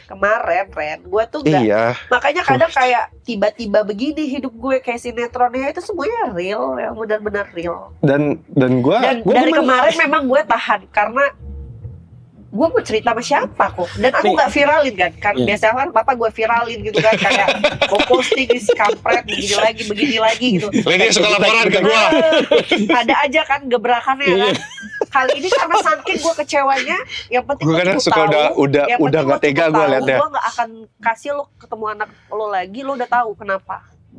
Kemarin, Ren, gue tuh nggak. Iya. Makanya kadang kayak tiba-tiba begini hidup gue kayak sinetronnya itu semuanya real, yang benar-benar real. Dan gue Dan dari kemarin memang gue tahan karena gue mau cerita sama siapa kok, dan aku Nih. nggak viralin kan Iya. biasanya kan papa gue viralin gitu kan kayak mau posting di si kampret begini lagi gitu. Lady suka laporan ke gue. Ada aja kan gebrakannya kan. Kali ini karena saking gue kecewanya, yang penting Gue lo kadang cukup suka tahu, udah yang penting nggak lo tega cukup gue tahu, liatnya. gue nggak akan kasih lo ketemu anak lo lagi, lo udah tahu kenapa,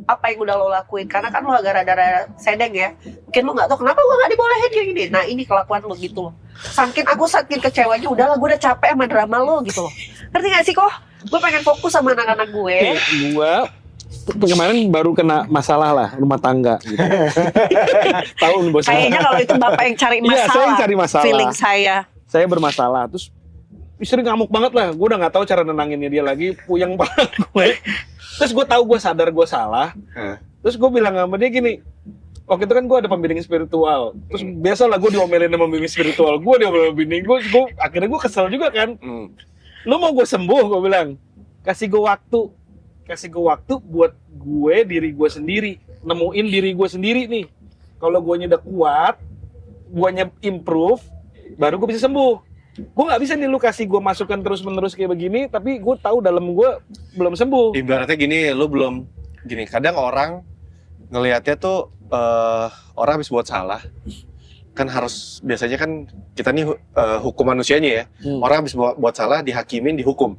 apa yang udah lo lakuin, karena kan lo agak rada-rada sedeng ya, mungkin lo nggak tahu kenapa gue nggak dibolehin kayak gini. Nah ini kelakuan lo gitu loh. Saking kecewanya, udahlah gue udah capek sama drama lo gitu loh. Ngerti gak sih kok? Gue pengen fokus sama anak-anak gue. Gue kemarin baru kena masalah lah rumah tangga gitu. Tahu nih bos. Kayaknya kalau itu bapak yang cari Iya, masalah. saya yang cari masalah. Feeling saya. Saya bermasalah, terus istri ngamuk banget lah. Gue udah nggak tahu cara nenanginnya dia lagi, puyeng banget gue. Terus gue tahu gue sadar gue salah. Terus gue bilang sama dia gini, waktu itu kan gue ada pembimbing spiritual. Terus biasalah gue diomelin sama pembimbing spiritual. Gue diomelin sama bini gue. Akhirnya gue kesel juga kan. Lu mau gue sembuh, gue bilang. Kasih gue waktu buat gue, diri gue sendiri. Nemuin diri gue sendiri nih. Kalau gue udah kuat, gue improve, baru gue bisa sembuh. Gue nggak bisa nih lu kasih gue masukan terus-menerus kayak begini, tapi gue tahu dalam gue belum sembuh. Ibaratnya gini, lu belum gini. Kadang orang ngelihatnya tuh orang habis buat salah, kan harus biasanya kan kita nih hukum manusianya ya. Orang habis buat salah dihakimin, dihukum.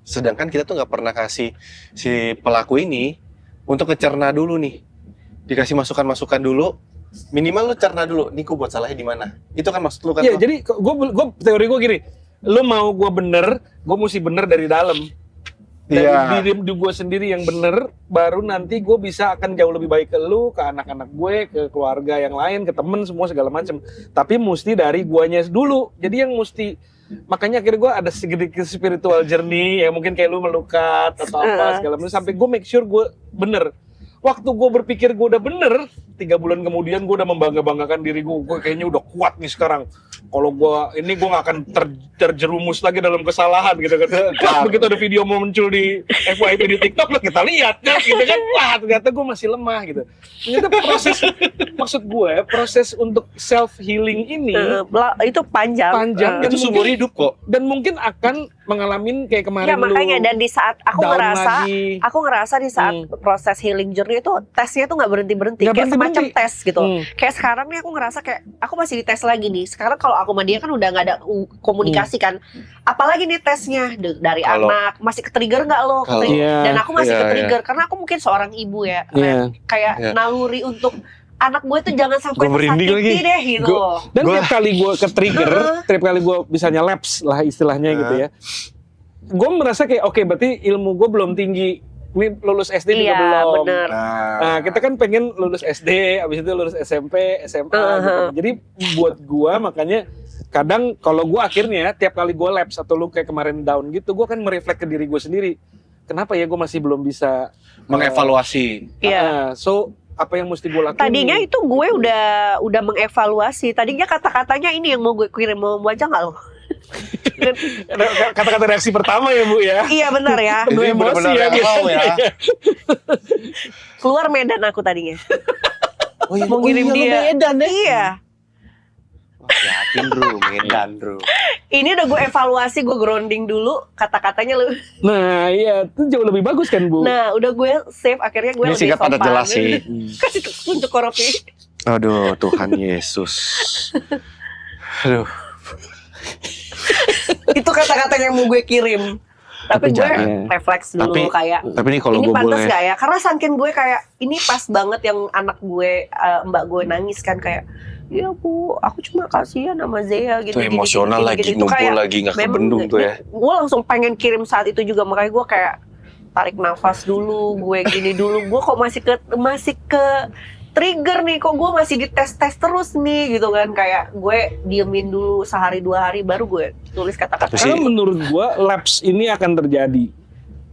Sedangkan kita tuh nggak pernah kasih si pelaku ini untuk ngecerna dulu nih, dikasih masukan-masukan dulu. Minimal lu cerna dulu, nih gue buat salahnya di mana. Itu kan maksud lu kan? Iya, jadi gue teori gue gini, lu mau gue bener, gue mesti bener dari dalam. Dari Iya. diri gue sendiri yang bener, baru nanti gue bisa akan jauh lebih baik ke lu, ke anak-anak gue, ke keluarga yang lain, ke temen, semua segala macam. Tapi mesti dari guanya dulu. Jadi yang mesti, makanya akhirnya gue ada sedikit spiritual journey, ya mungkin kayak lu melukat atau apa segala macam, sampai gue make sure gue bener. Waktu gue berpikir gue udah bener, 3 bulan kemudian gue udah membangga-banggakan diri gue kayaknya udah kuat nih sekarang. Kalau gue gak akan terjerumus lagi dalam kesalahan gitu kan. Pas begitu ada video mau muncul di FYP di TikTok, kita lihat kan, gitu kan. Wah, ternyata gue masih lemah gitu. Ternyata maksud gue, proses untuk self healing ini Itu panjang. dan Itu seumur mungkin- hidup kok. dan mungkin akan mengalami kayak kemarin Ya makanya, lu dan di saat aku down ngerasa, lagi. di saat proses healing journey itu tesnya tuh nggak berhenti Nggak kayak semacam berhenti-berhenti. tes gitu. Hmm. Kayak sekarang nih aku ngerasa kayak aku masih dites lagi nih. Sekarang kalau aku sama dia kan udah nggak ada komunikasi kan. Apalagi nih tesnya dari Kalau- anak masih ke-trigger nggak lo? Kalau- Iya. Dan aku masih Iya, ke-trigger karena aku mungkin seorang ibu ya. Iya. Kayak Iya. naluri untuk anak gue tuh jangan sampai Gua merinding tersakiti lagi. deh gitu. Dan Gua- tiap kali gue ke-trigger, tiap kali gue misalnya lapse lah istilahnya gitu ya, gue merasa kayak oke, berarti ilmu gue belum tinggi. Ini lulus SD juga Iya belum. bener. Nah, kita kan pengen lulus SD, abis itu lulus SMP, SMA gitu. Jadi buat gue makanya kadang kalau gue akhirnya tiap kali gue lapse atau lu kayak kemarin down gitu, gue kan mereflek ke diri gue sendiri. Kenapa ya gue masih belum bisa Mengevaluasi. Iya. So apa yang mesti gue lakuin? Tadinya itu gue udah mengevaluasi. Tadinya kata-katanya ini yang mau gue kirim, mau baca nggak lo? kata-kata reaksi pertama ya Bu ya. Iya benar ya. Penuh Ini emosi benar-benar ya, yang mau ya. Keluar Medan aku tadinya. Oh iya, Mau ngirim dia. Medan deh. Iya. Yakin Ru, Medan Ru. Ini udah gue evaluasi, gue grounding dulu kata-katanya lu. Nah iya, itu jauh lebih bagus kan Bu? Nah, udah gue save, akhirnya gue Ini lebih singkat sopan. padat jelas sih. Kasih tunjuk korupi. Aduh, Tuhan Yesus. Aduh. Itu kata-kata yang mau gue kirim. Tapi gue jangan. refleks dulu kayak Tapi nih kalau ini gue pantas boleh. gak ya? Karena saking gue kayak ini pas banget yang anak gue, mbak gue nangis kan kayak, iya Bu, aku cuma kasihan sama Zea gitu. Itu emosional lagi, Itu ngumpul kayak, lagi, nggak memang kebendung tuh ya. Gue langsung pengen kirim saat itu juga, makanya gue kayak tarik nafas dulu, gue gini dulu. Gue kok masih ke trigger nih, kok gue masih dites-tes terus nih gitu kan. Kayak gue diemin dulu sehari 2 hari baru gue tulis kata-kata. Tapi sih- Karena menurut gua lapse ini akan terjadi.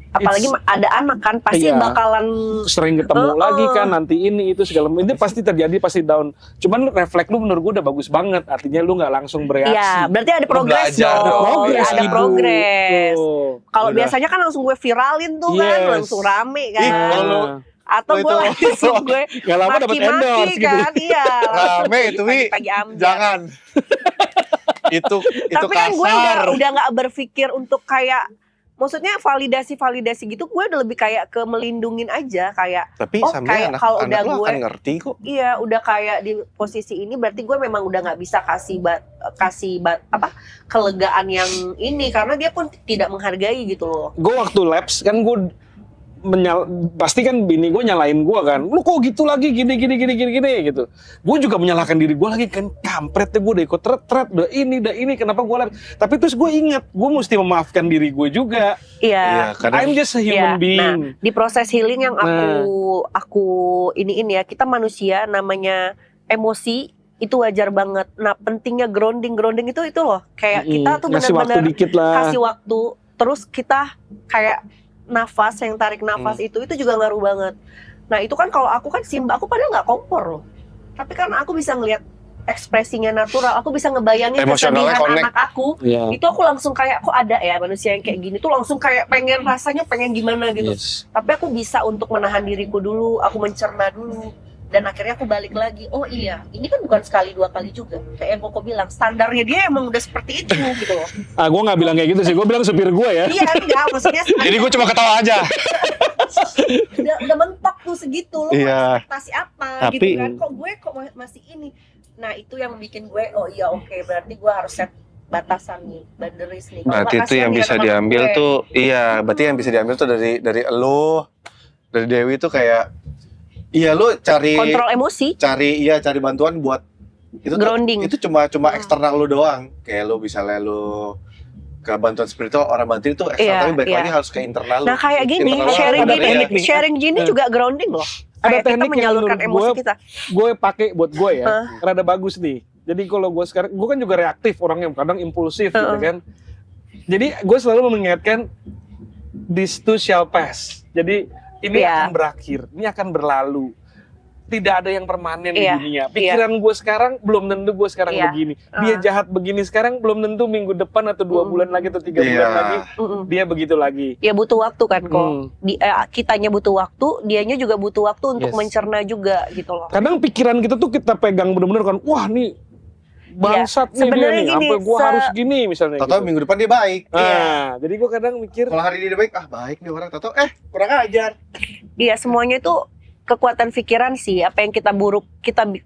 apalagi ada anak kan pasti Iya. bakalan sering ketemu lagi kan, nanti ini itu segala macam. Ini pasti terjadi, pasti down. Cuman refleks lu menurut gue udah bagus banget. Artinya lu nggak langsung bereaksi. ya berarti ada progres belajar dong. dong. Progres, Ada Ibu. progres. Tuh. Kalau Udah. biasanya kan langsung gue viralin tuh kan, Yes. langsung rame kan. Ih, kalau Atau lo gue itu- langsung gue Nggak lama dapat endorse maki-maki gitu. kan, iya. Rame itu Wi. Pagi-pagi amjad. Jangan. itu Tapi kan gue kasar. udah nggak berpikir untuk kayak, maksudnya validasi gitu, gue udah lebih kayak ke melindungin aja kayak. Tapi Oh, sampai kayak kalau anak udah lo gue- akan ngerti kok. Iya, udah kayak di posisi ini berarti gue memang udah nggak bisa kasih kelegaan yang ini karena dia pun tidak menghargai gitu loh. Gue waktu labs kan gue pasti kan bini gue nyalain gue kan, lu kok gitu lagi gini gitu. Gue juga menyalahkan diri gue lagi kan, kampret deh gue udah ikut retret, udah ini kenapa gue labs. Tapi terus gue ingat gue mesti memaafkan diri gue juga. Iya. Kadang I'm just a human Iya. being. Nah, di proses healing yang aku iniin ya, kita manusia namanya emosi itu wajar banget. Nah, pentingnya grounding itu loh. Kayak kita tuh Ngasih waktu benar-benar dikit lah. kasih waktu, terus kita kayak nafas, yang tarik nafas itu juga ngaruh banget. Nah, itu kan kalau aku kan Simba, aku padahal nggak kompor loh. Tapi karena aku bisa ngelihat ekspresinya natural, aku bisa ngebayangin Emosionalnya kesedihan connect. anak aku. Iya. Itu aku langsung kayak, kok ada ya manusia yang kayak gini tuh, langsung kayak rasanya pengen gimana gitu. Yes. Tapi aku bisa untuk menahan diriku dulu, aku mencerna dulu, dan akhirnya aku balik lagi. Oh iya, ini kan bukan sekali dua kali juga. Kayak yang Koko bilang, standarnya dia emang udah seperti itu gitu loh. Ah, gue nggak bilang kayak gitu sih, gue bilang supir gue ya. Iya, enggak, maksudnya jadi gue cuma ketawa aja. udah mentok tuh segitu loh. Iya. Ekspektasi apa Tapi- gitu kan? Kok gue masih ini. Nah, itu yang bikin gue, oh iya oke, berarti gue harus set batasan nih, boundaries nih. Kalau Berarti nggak itu yang kasihan bisa nih anak-anak diambil gue. tuh, iya. Berarti yang bisa diambil tuh dari lo, dari Dewi tuh kayak, iya lo cari Kontrol emosi, cari bantuan buat itu tuh, grounding. itu cuma eksternal lo doang. Kayak lo misalnya lo ke bantuan spiritual, orang bantuin itu eksternal, Iya, tapi balik iya. lagi harus ke internal lo. Nah, kayak gini, Internal lo sharing ada gini, teknik nih. sharing gini juga grounding loh. Ada Kayak kita teknik yang menyalurkan menurut emosi gue kita. gue pakai buat gue ya, rada bagus nih. Jadi kalau gue sekarang, gue kan juga reaktif orangnya, kadang impulsif gitu kan. Jadi gue selalu mengingatkan, this too shall pass. Jadi ini Iya. akan berakhir, ini akan berlalu. Tidak ada yang permanen di Iya, dunia. Pikiran gue sekarang belum tentu gue sekarang Iya. begini. Dia jahat begini sekarang, belum tentu minggu depan atau 2 bulan lagi atau 3 Iya. bulan lagi Mm-mm. dia begitu lagi. Ya butuh waktu kan kok. Kitanya butuh waktu, dianya juga butuh waktu untuk Yes. mencerna juga gitu loh. Kadang pikiran kita tuh kita pegang bener-bener kan, wah nih bangsat nih dia sebenarnya nih, gini, sampai gue harus gini misalnya. Tahu Gitu. minggu depan dia baik. Nah, jadi gue kadang mikir, Kalau hari ini dia baik, baik nih orang. Tahu kurang ajar. Iya, semuanya itu kekuatan pikiran sih. Apa yang kita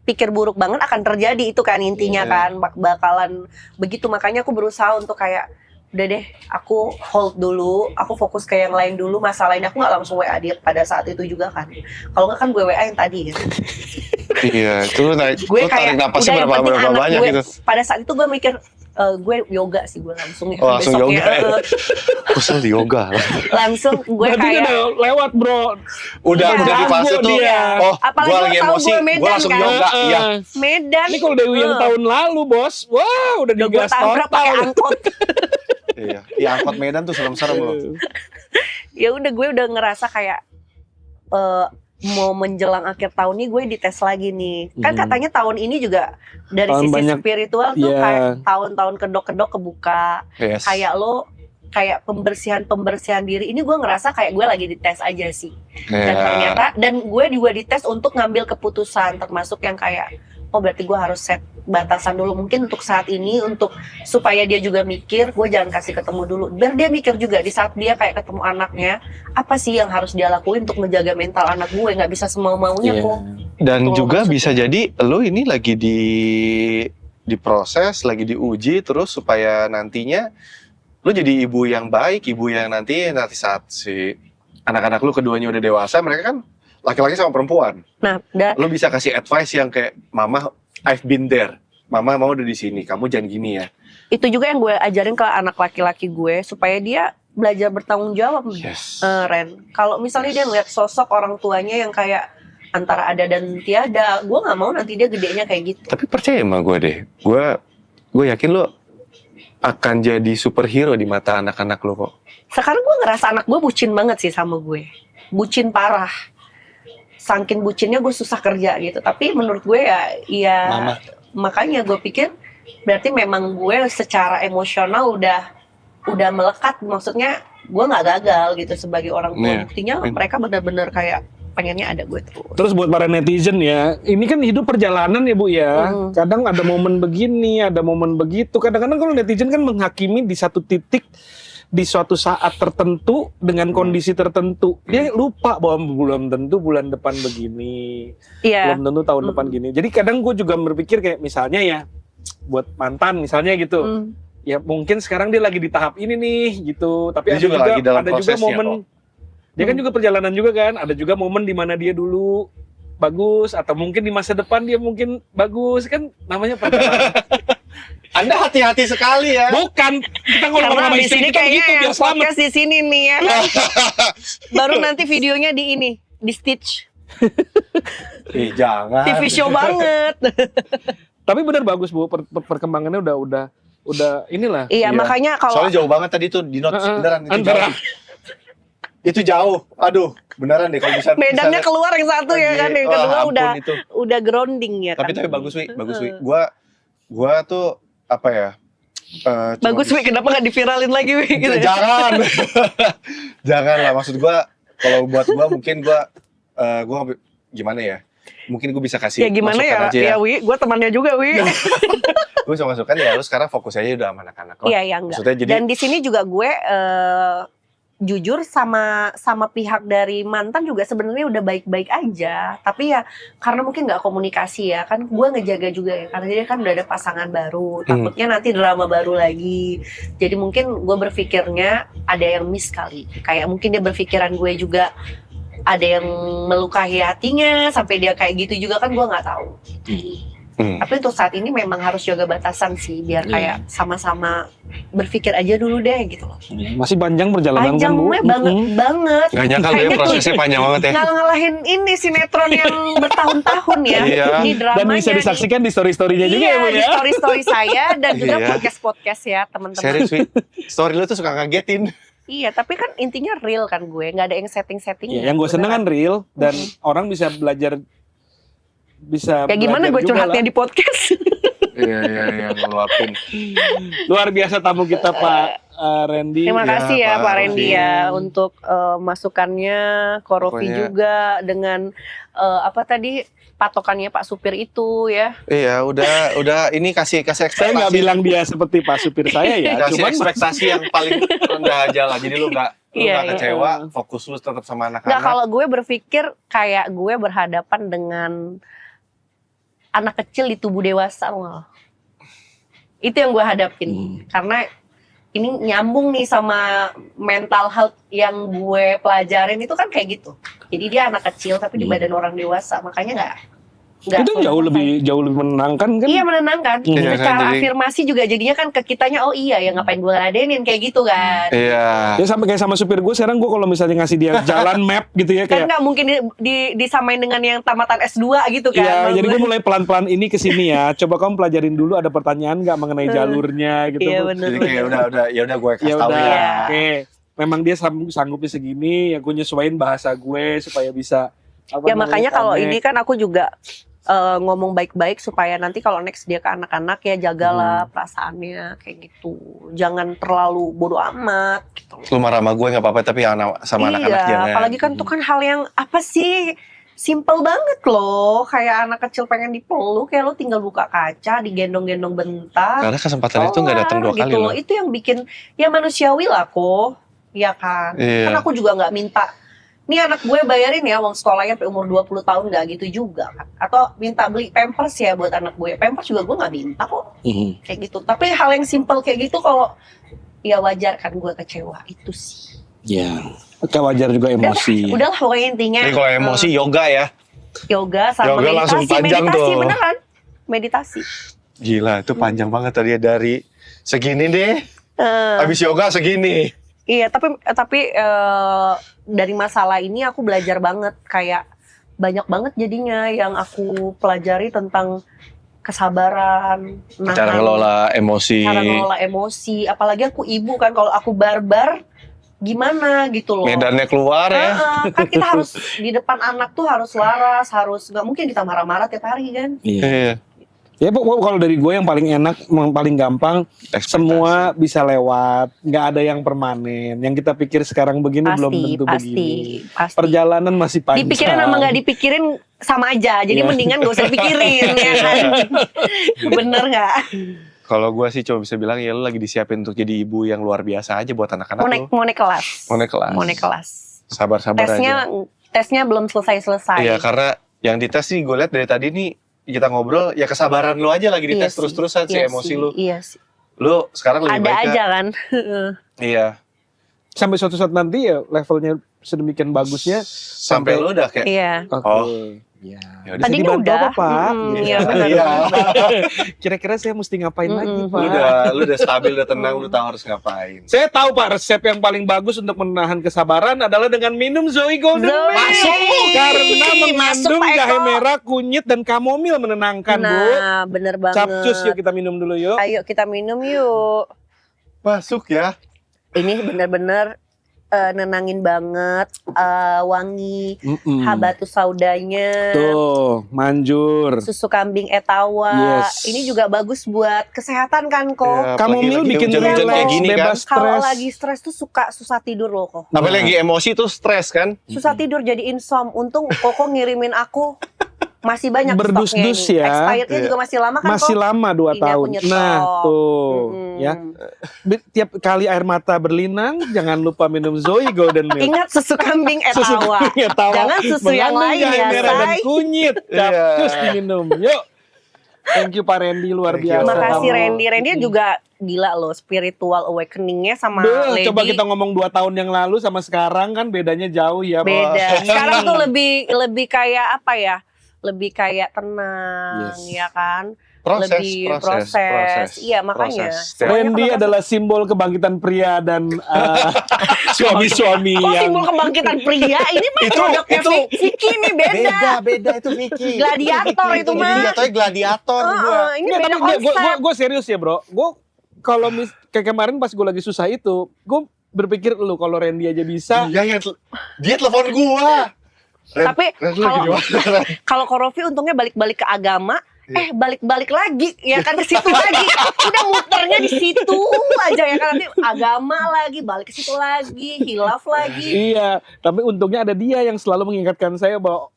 pikir buruk banget akan terjadi, itu kan intinya Iya. kan bakalan begitu. Makanya aku berusaha untuk kayak udah deh, aku hold dulu, aku fokus ke yang lain dulu. Masalah ini aku nggak langsung WA dia pada saat itu juga kan. Kalau nggak kan gue WA yang tadi kan. Iya, itu lo Gue tarik kayak napasnya udah yang penting berapa anak banyak gue. gitu. Pada saat itu gue mikir gue yoga sih, gue langsung ya. Oh, langsung besoknya, yoga ya? Kusel di yoga. langsung gue berarti dia kayak udah lewat bro. Udah Iya. di fase Ganggu tuh. dia. Oh, Apalagi gue lo lagi tahu emosi, gue gue Medan langsung kan? yoga. Iya. Medan. Ini kalau Dewi yang tahun lalu bos, wah udah Udah gue digas tabrak pakai total. angkot. Iya, iya angkot Medan tuh serem-serem loh. Ya udah, gue udah ngerasa kayak mau menjelang akhir tahun nih gue dites lagi nih. Kan katanya tahun ini juga dari Tahun sisi banyak, spiritual tuh iya. kayak tahun-tahun kedok-kedok kebuka. Yes. Kayak lo kayak pembersihan diri. Ini gue ngerasa kayak gue lagi dites aja sih. Dan Kayak ternyata gue juga dites untuk ngambil keputusan, termasuk yang kayak oh berarti gue harus set batasan dulu mungkin untuk saat ini, untuk supaya dia juga mikir, gue jangan kasih ketemu dulu, biar dia mikir juga di saat dia kayak ketemu anaknya, apa sih yang harus dia lakuin untuk menjaga mental anak gue, nggak bisa semau-maunya Iya. kok. dan Betul, juga maksudnya. bisa jadi lo ini lagi diproses, lagi diuji terus supaya nantinya lo jadi ibu yang baik, ibu yang nanti saat si anak-anak lo keduanya udah dewasa, mereka kan laki-laki sama perempuan. Nah, Lo bisa kasih advice yang kayak mama, I've been there. Mama mau udah di sini, kamu jangan gini ya. itu juga yang gue ajarin ke anak laki-laki gue supaya dia belajar bertanggung jawab. Yes. Ren, kalau misalnya dia ngeliat sosok orang tuanya yang kayak antara ada dan tiada, gue nggak mau nanti dia gedenya kayak gitu. Tapi percaya sama gue deh, gue yakin lo akan jadi superhero di mata anak-anak lo kok. Sekarang gue ngerasa anak gue bucin banget sih sama gue, bucin parah. Saking bucinnya gue susah kerja gitu. Tapi menurut gue ya Mama. makanya gue pikir berarti memang gue secara emosional udah melekat. Maksudnya gue nggak gagal gitu sebagai orang tua. Iya. Buktinya mereka benar-benar kayak pengennya ada gue terus. Terus buat para netizen ya, ini kan hidup perjalanan ya Bu ya. Kadang ada momen begini, ada momen begitu. Kadang-kadang kalau netizen kan menghakimi di satu titik, di suatu saat tertentu dengan kondisi tertentu. Dia lupa bahwa belum tentu bulan depan begini, Iya. belum tentu tahun depan gini. Jadi kadang gue juga berpikir kayak misalnya ya, buat mantan misalnya gitu. Ya mungkin sekarang dia lagi di tahap ini nih gitu. Tapi Dia juga lagi dalam ada juga prosesnya momen. kok. Dia kan juga perjalanan juga kan, ada juga momen di mana dia dulu bagus atau mungkin di masa depan dia mungkin bagus kan namanya perjalanan. Anda hati-hati sekali ya. Bukan kita ngomong Karena sama di istri sini kita kayaknya begitu yang biar selamat. podcast di sini nih ya. Baru nanti videonya di stitch. Jangan. TV show banget. Tapi benar bagus Bu, perkembangannya udah inilah. Iya, makanya kalau Soalnya jauh banget tadi tuh di notes beneran itu Antara jauh. Itu jauh. Aduh, beneran deh kalau bisa. medannya keluar yang satu ya kan, yang kedua ampun itu. udah grounding ya kan. Tapi bagus Wi, bagus Wi. Gua tuh apa ya? cuma Bagus Wi, kenapa nggak diviralin lagi Wi? Gitu. Jangan. Jangan lah, maksud gua kalau buat gua mungkin gua gimana ya? Mungkin gue bisa kasih Ya gimana masukan ya, aja ya. Wi, gue temannya juga Wi. Gue bisa masukan ya, lu sekarang fokus aja udah sama anak-anak lah. Iya, ya enggak. Maksudnya jadi Dan di sini juga gue jujur sama pihak dari mantan juga sebenarnya udah baik-baik aja, tapi ya karena mungkin nggak komunikasi ya kan, gue ngejaga juga ya karena dia kan udah ada pasangan baru, takutnya nanti drama baru lagi. Jadi mungkin gue berpikirnya ada yang miss kali, kayak mungkin dia berpikiran gue juga ada yang melukai hatinya sampai dia kayak gitu juga kan, gue nggak tahu. Tapi untuk saat ini memang harus jaga batasan sih, biar kayak sama-sama berpikir aja dulu deh gitu loh. Masih panjang perjalanan kan Bu. Banget. gak nyangka lu ya Kayaknya prosesnya panjang banget ya. ngalahin ini sinetron yang bertahun-tahun ya. Iya. Di dramanya. Dan bisa disaksikan di story-storynya juga ya Bu di ya. story-story saya dan juga Iya. podcast-podcast ya teman-teman. Serius Wi, story lu tuh suka ngagetin. Iya, tapi kan intinya real kan gue, nggak ada yang setting-setting. Ya, yang gue seneng kan real dan orang bisa belajar Kayak gimana gue juga curhatnya lah. di podcast. Iya, ngeluapin. Luar biasa tamu kita Pak Randy. Terima kasih ya Pak Pak Randy Rofi. ya untuk masukannya, Korofi Pokoknya- juga dengan apa tadi patokannya Pak supir itu ya. Iya, udah ini kasih Saya ekspektasi. nggak bilang dia seperti Pak supir saya ya, Kasih cuman ekspektasi yang paling rendah aja lah. Jadi lu nggak Iya, kecewa, fokus lu tetap sama Nggak, anak-anak. kalau gue berpikir kayak gue berhadapan dengan anak kecil di tubuh dewasa loh. Itu yang gue hadapin. Karena ini nyambung nih sama mental health yang gue pelajarin itu kan kayak gitu. Jadi dia anak kecil tapi di badan orang dewasa, makanya nggak itu jauh lebih menenangkan kan. Iya, menenangkan. Iya kan, Secara jadi- afirmasi juga jadinya kan ke kitanya, oh iya ya ngapain gue ladenin kayak gitu kan. Iya. Ya sampai kayak sama supir gue sekarang gue kalau misalnya ngasih dia jalan map gitu ya Kan kayak nggak mungkin disamain dengan yang tamatan S2 gitu kan. ya Maksud jadi gue. gue mulai pelan-pelan ini ke sini ya. Coba kamu pelajarin dulu ada pertanyaan nggak mengenai jalurnya gitu. Iya, Bu. bener. Jadi kayak udah gue Ya kasih tahu udah. ya. Oke. Memang dia sanggupnya segini ya gue nyesuaiin bahasa gue supaya bisa Ya makanya kalau ini kan aku juga ngomong baik-baik supaya nanti kalau next dia ke anak-anak ya jagalah perasaannya kayak gitu. Jangan terlalu bodoh amat gitu. Lu marah sama gue nggak apa-apa, tapi sama anak-anak Iya, jangan. apalagi kan itu kan hal yang apa sih? Simple banget loh, kayak anak kecil pengen dipeluk, kayak lo tinggal buka kaca, digendong-gendong bentar. Karena kesempatan itu nggak datang 2 kali gitu loh. Itu yang bikin ya manusiawi lah kok, ya kan. Iya. Kan aku juga nggak minta, nih anak gue bayarin ya uang sekolahnya sampai umur 20 tahun, nggak gitu juga kan. Atau minta beli pampers ya buat anak gue, pampers juga gue nggak minta kok, kayak gitu. Tapi hal yang simple kayak gitu kalau ya wajar kan gue kecewa itu sih. Ya. Wajar juga emosi. Udahlah pokoknya intinya. Jadi kalau emosi yoga ya. Yoga sama Yoga langsung meditasi, panjang meditasi tuh. beneran, meditasi. Gila, itu panjang banget tadi ya, dari segini deh. Eh, Habis yoga segini. iya, tapi dari masalah ini aku belajar banget, kayak banyak banget jadinya yang aku pelajari tentang kesabaran, Cara ngelola emosi. cara ngelola emosi. Apalagi aku ibu kan, kalau aku barbar gimana gitu loh. Medannya keluar ya. Kan kita harus di depan anak tuh harus waras, harus nggak mungkin kita marah-marah tiap hari kan. Iya. Ya kalau dari gue yang paling enak, yang paling gampang, semua bisa lewat, nggak ada yang permanen. Yang kita pikir sekarang begini belum tentu begini. Pasti. Perjalanan masih panjang. Dipikirin sama nggak dipikirin sama aja. Jadi mendingan gak usah dipikirin ya kan. Bener nggak? Kalau gue sih cuma bisa bilang ya lu lagi disiapin untuk jadi ibu yang luar biasa aja buat anak-anak lu. Mau naik kelas. Mau naik kelas. Sabar-sabar aja. Tesnya belum selesai. Iya, karena yang dites sih gue lihat dari tadi nih kita ngobrol ya kesabaran lu aja lagi dites terus-terusan sih emosi lu. Iya sih. Lu sekarang lebih ada baik aja kan. Iya. Sampai suatu saat nanti ya levelnya sedemikian bagusnya. Sampai lu udah kayak. Iya. Oke. Ya. Tadi udah. Pak. Iya benar. Iya. Kira-kira saya mesti ngapain lagi, Pak? Lu udah stabil, udah tenang, lu tahu harus ngapain. Saya tahu Pak, resep yang paling bagus untuk menahan kesabaran adalah dengan minum Zoe Golden Zoe. Milk. Karena mengandung Masuk, Pak Eko. jahe merah, kunyit, dan kamomil menenangkan, Bu. Nah, bener banget. Capcus, yuk kita minum dulu yuk. Ayo kita minum yuk. Masuk ya. Ini bener-bener nenangin banget, wangi, habatus saudanya. Tuh, manjur. Susu kambing etawa. Yes. Ini juga bagus buat kesehatan kan kok. Ya, Kamomil apalagi bikin hujan-hujan relax, kayak gini kan. bebas Kalau stres. lagi stres tuh suka susah tidur loh kok. Apalagi emosi tuh stres kan. Susah tidur jadi insom. Untung Koko ngirimin aku masih banyak Berdus-dus stoknya ini. ya. Expirednya juga masih lama kan Masih kok. lama 2 Ini tahun. aku nyetok. Nah, tuh, ya. Mm-mm. Tiap kali air mata berlinang, jangan lupa minum Zoe Golden Milk. Ingat susu kambing Susu etawa. kambing etawa. Jangan susu yang Mengandung lain jahe ya, merah dan say. kunyit. Capcus diminum. Yuk. Thank you Pak Randy, luar Thank you. biasa. Makasih kamu. Randy. Randy juga gila loh spiritual awakening-nya sama Lady. Coba kita ngomong 2 tahun yang lalu sama sekarang kan bedanya jauh ya. Pak. Beda. Sekarang tuh lebih kayak apa ya? Lebih kayak tenang, Yes. ya kan? Proses. Iya, makanya. Proses. Randy adalah simbol kebangkitan pria dan suami-suami Kok yang simbol kebangkitan pria? Ini mah produknya Vicky nih beda. itu Vicky. Gladiator itu mah. Ini jatuhnya gladiator gua. Ini beda konsep. gue serius ya bro. Gue kalau kayak kemarin pas gue lagi susah itu, gue berpikir lu kalau Randy aja bisa. Iya, dia telepon gua. Tapi Ren, lu lagi di mana? kalau Korofi untungnya balik-balik ke agama, balik-balik lagi ya kan ke situ lagi. Udah muternya di situ aja ya kan, nanti agama lagi, balik ke situ lagi, hilaf lagi. Iya, tapi untungnya ada dia yang selalu mengingatkan saya bahwa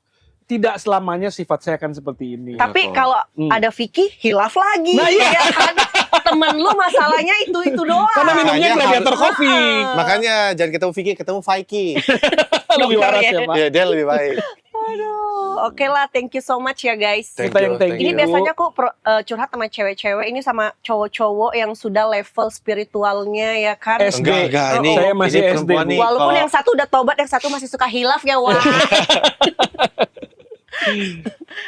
tidak selamanya sifat saya akan seperti ini. Tapi kalau ada Vicky, hilaf lagi. Nah, iya. Ya kan? Temen lu masalahnya itu doang. Karena minumnya Makanya gladiator harus- coffee. Makanya jangan ketemu Vicky, ketemu Vicky. Lebih waras ya, Pak. Iya, dia lebih baik. Aduh, oke lah, thank you so much ya guys. Kita yang thank Ini you. biasanya aku curhat sama cewek-cewek, ini sama cowok-cowok yang sudah level spiritualnya ya kan. SD. Enggak, ini Saya masih ini SD, perempuan Bu. nih, Walaupun kalau- yang satu udah tobat, yang satu masih suka hilaf ya wah.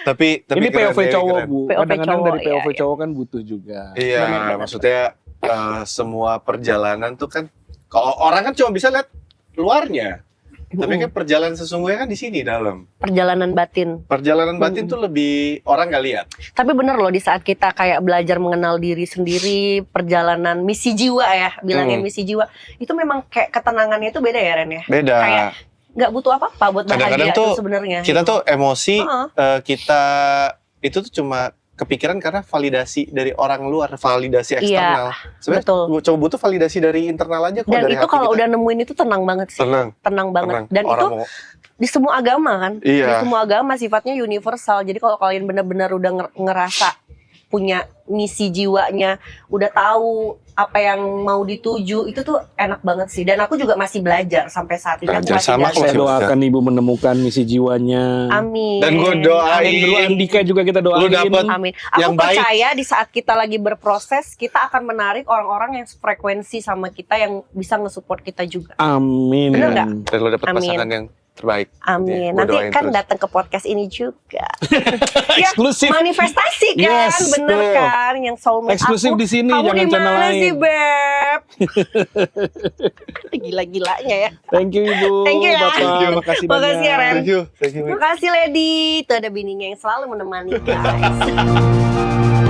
tapi Ini keren, POV dia cowok, keren. Bu. POV Kadang-kadang cowok, dari POV iya. cowok kan butuh juga. Iya, Benar-benar. maksudnya semua perjalanan tuh kan kalau orang kan cuma bisa lihat luarnya. Tapi kan perjalanan sesungguhnya kan di sini dalam. Perjalanan batin. Perjalanan batin tuh lebih orang nggak lihat. Tapi bener loh, di saat kita kayak belajar mengenal diri sendiri, perjalanan misi jiwa ya, bilangnya misi jiwa, itu memang kayak ketenangannya itu beda ya Ren ya. Beda. Kayak nggak butuh apa-apa buat Kadang-kadang bahagia tuh tuh sebenarnya. Kita tuh emosi Heeh. kita itu tuh cuma kepikiran karena validasi dari orang luar, validasi eksternal. Sebenarnya betul. coba butuh validasi dari internal aja kok, Dan dari itu hati kalau kita. udah nemuin itu tenang banget sih. Tenang, Banget. tenang. Dan Orang itu mau- di semua agama kan. Iya. Di semua agama sifatnya universal. Jadi kalau kalian benar-benar udah ngerasa punya misi jiwanya, udah tahu apa yang mau dituju, itu tuh enak banget sih. Dan aku juga masih belajar sampai saat ini. Aku Belajar masih sama belajar. kok. Saya doakan ibu menemukan misi jiwanya. Amin. Dan gue doain Dan dulu Andika juga kita doain. Lu dapet Amin. Aku yang baik. percaya di saat kita lagi berproses, kita akan menarik orang-orang yang frekuensi sama kita, yang bisa nge-support kita juga. Amin. Bener nggak? dan lo dapet Amin. pasangan yang terbaik. Amin. Gua Nanti doain kan terus. datang ke podcast ini juga. Ya, Eksklusif. manifestasi kan, Yes, bener betul. kan, yang soulmate Eksklusif aku. di sini, Kamu jangan di channel mana lain. sih, Beb? Gila-gilanya ya. Thank you Ibu. Thank you ya. Bapak. Thank you. Makasih Makasih banyak. ya, Ren. Thank you. Makasih Lady. Itu ada bininya yang selalu menemani guys.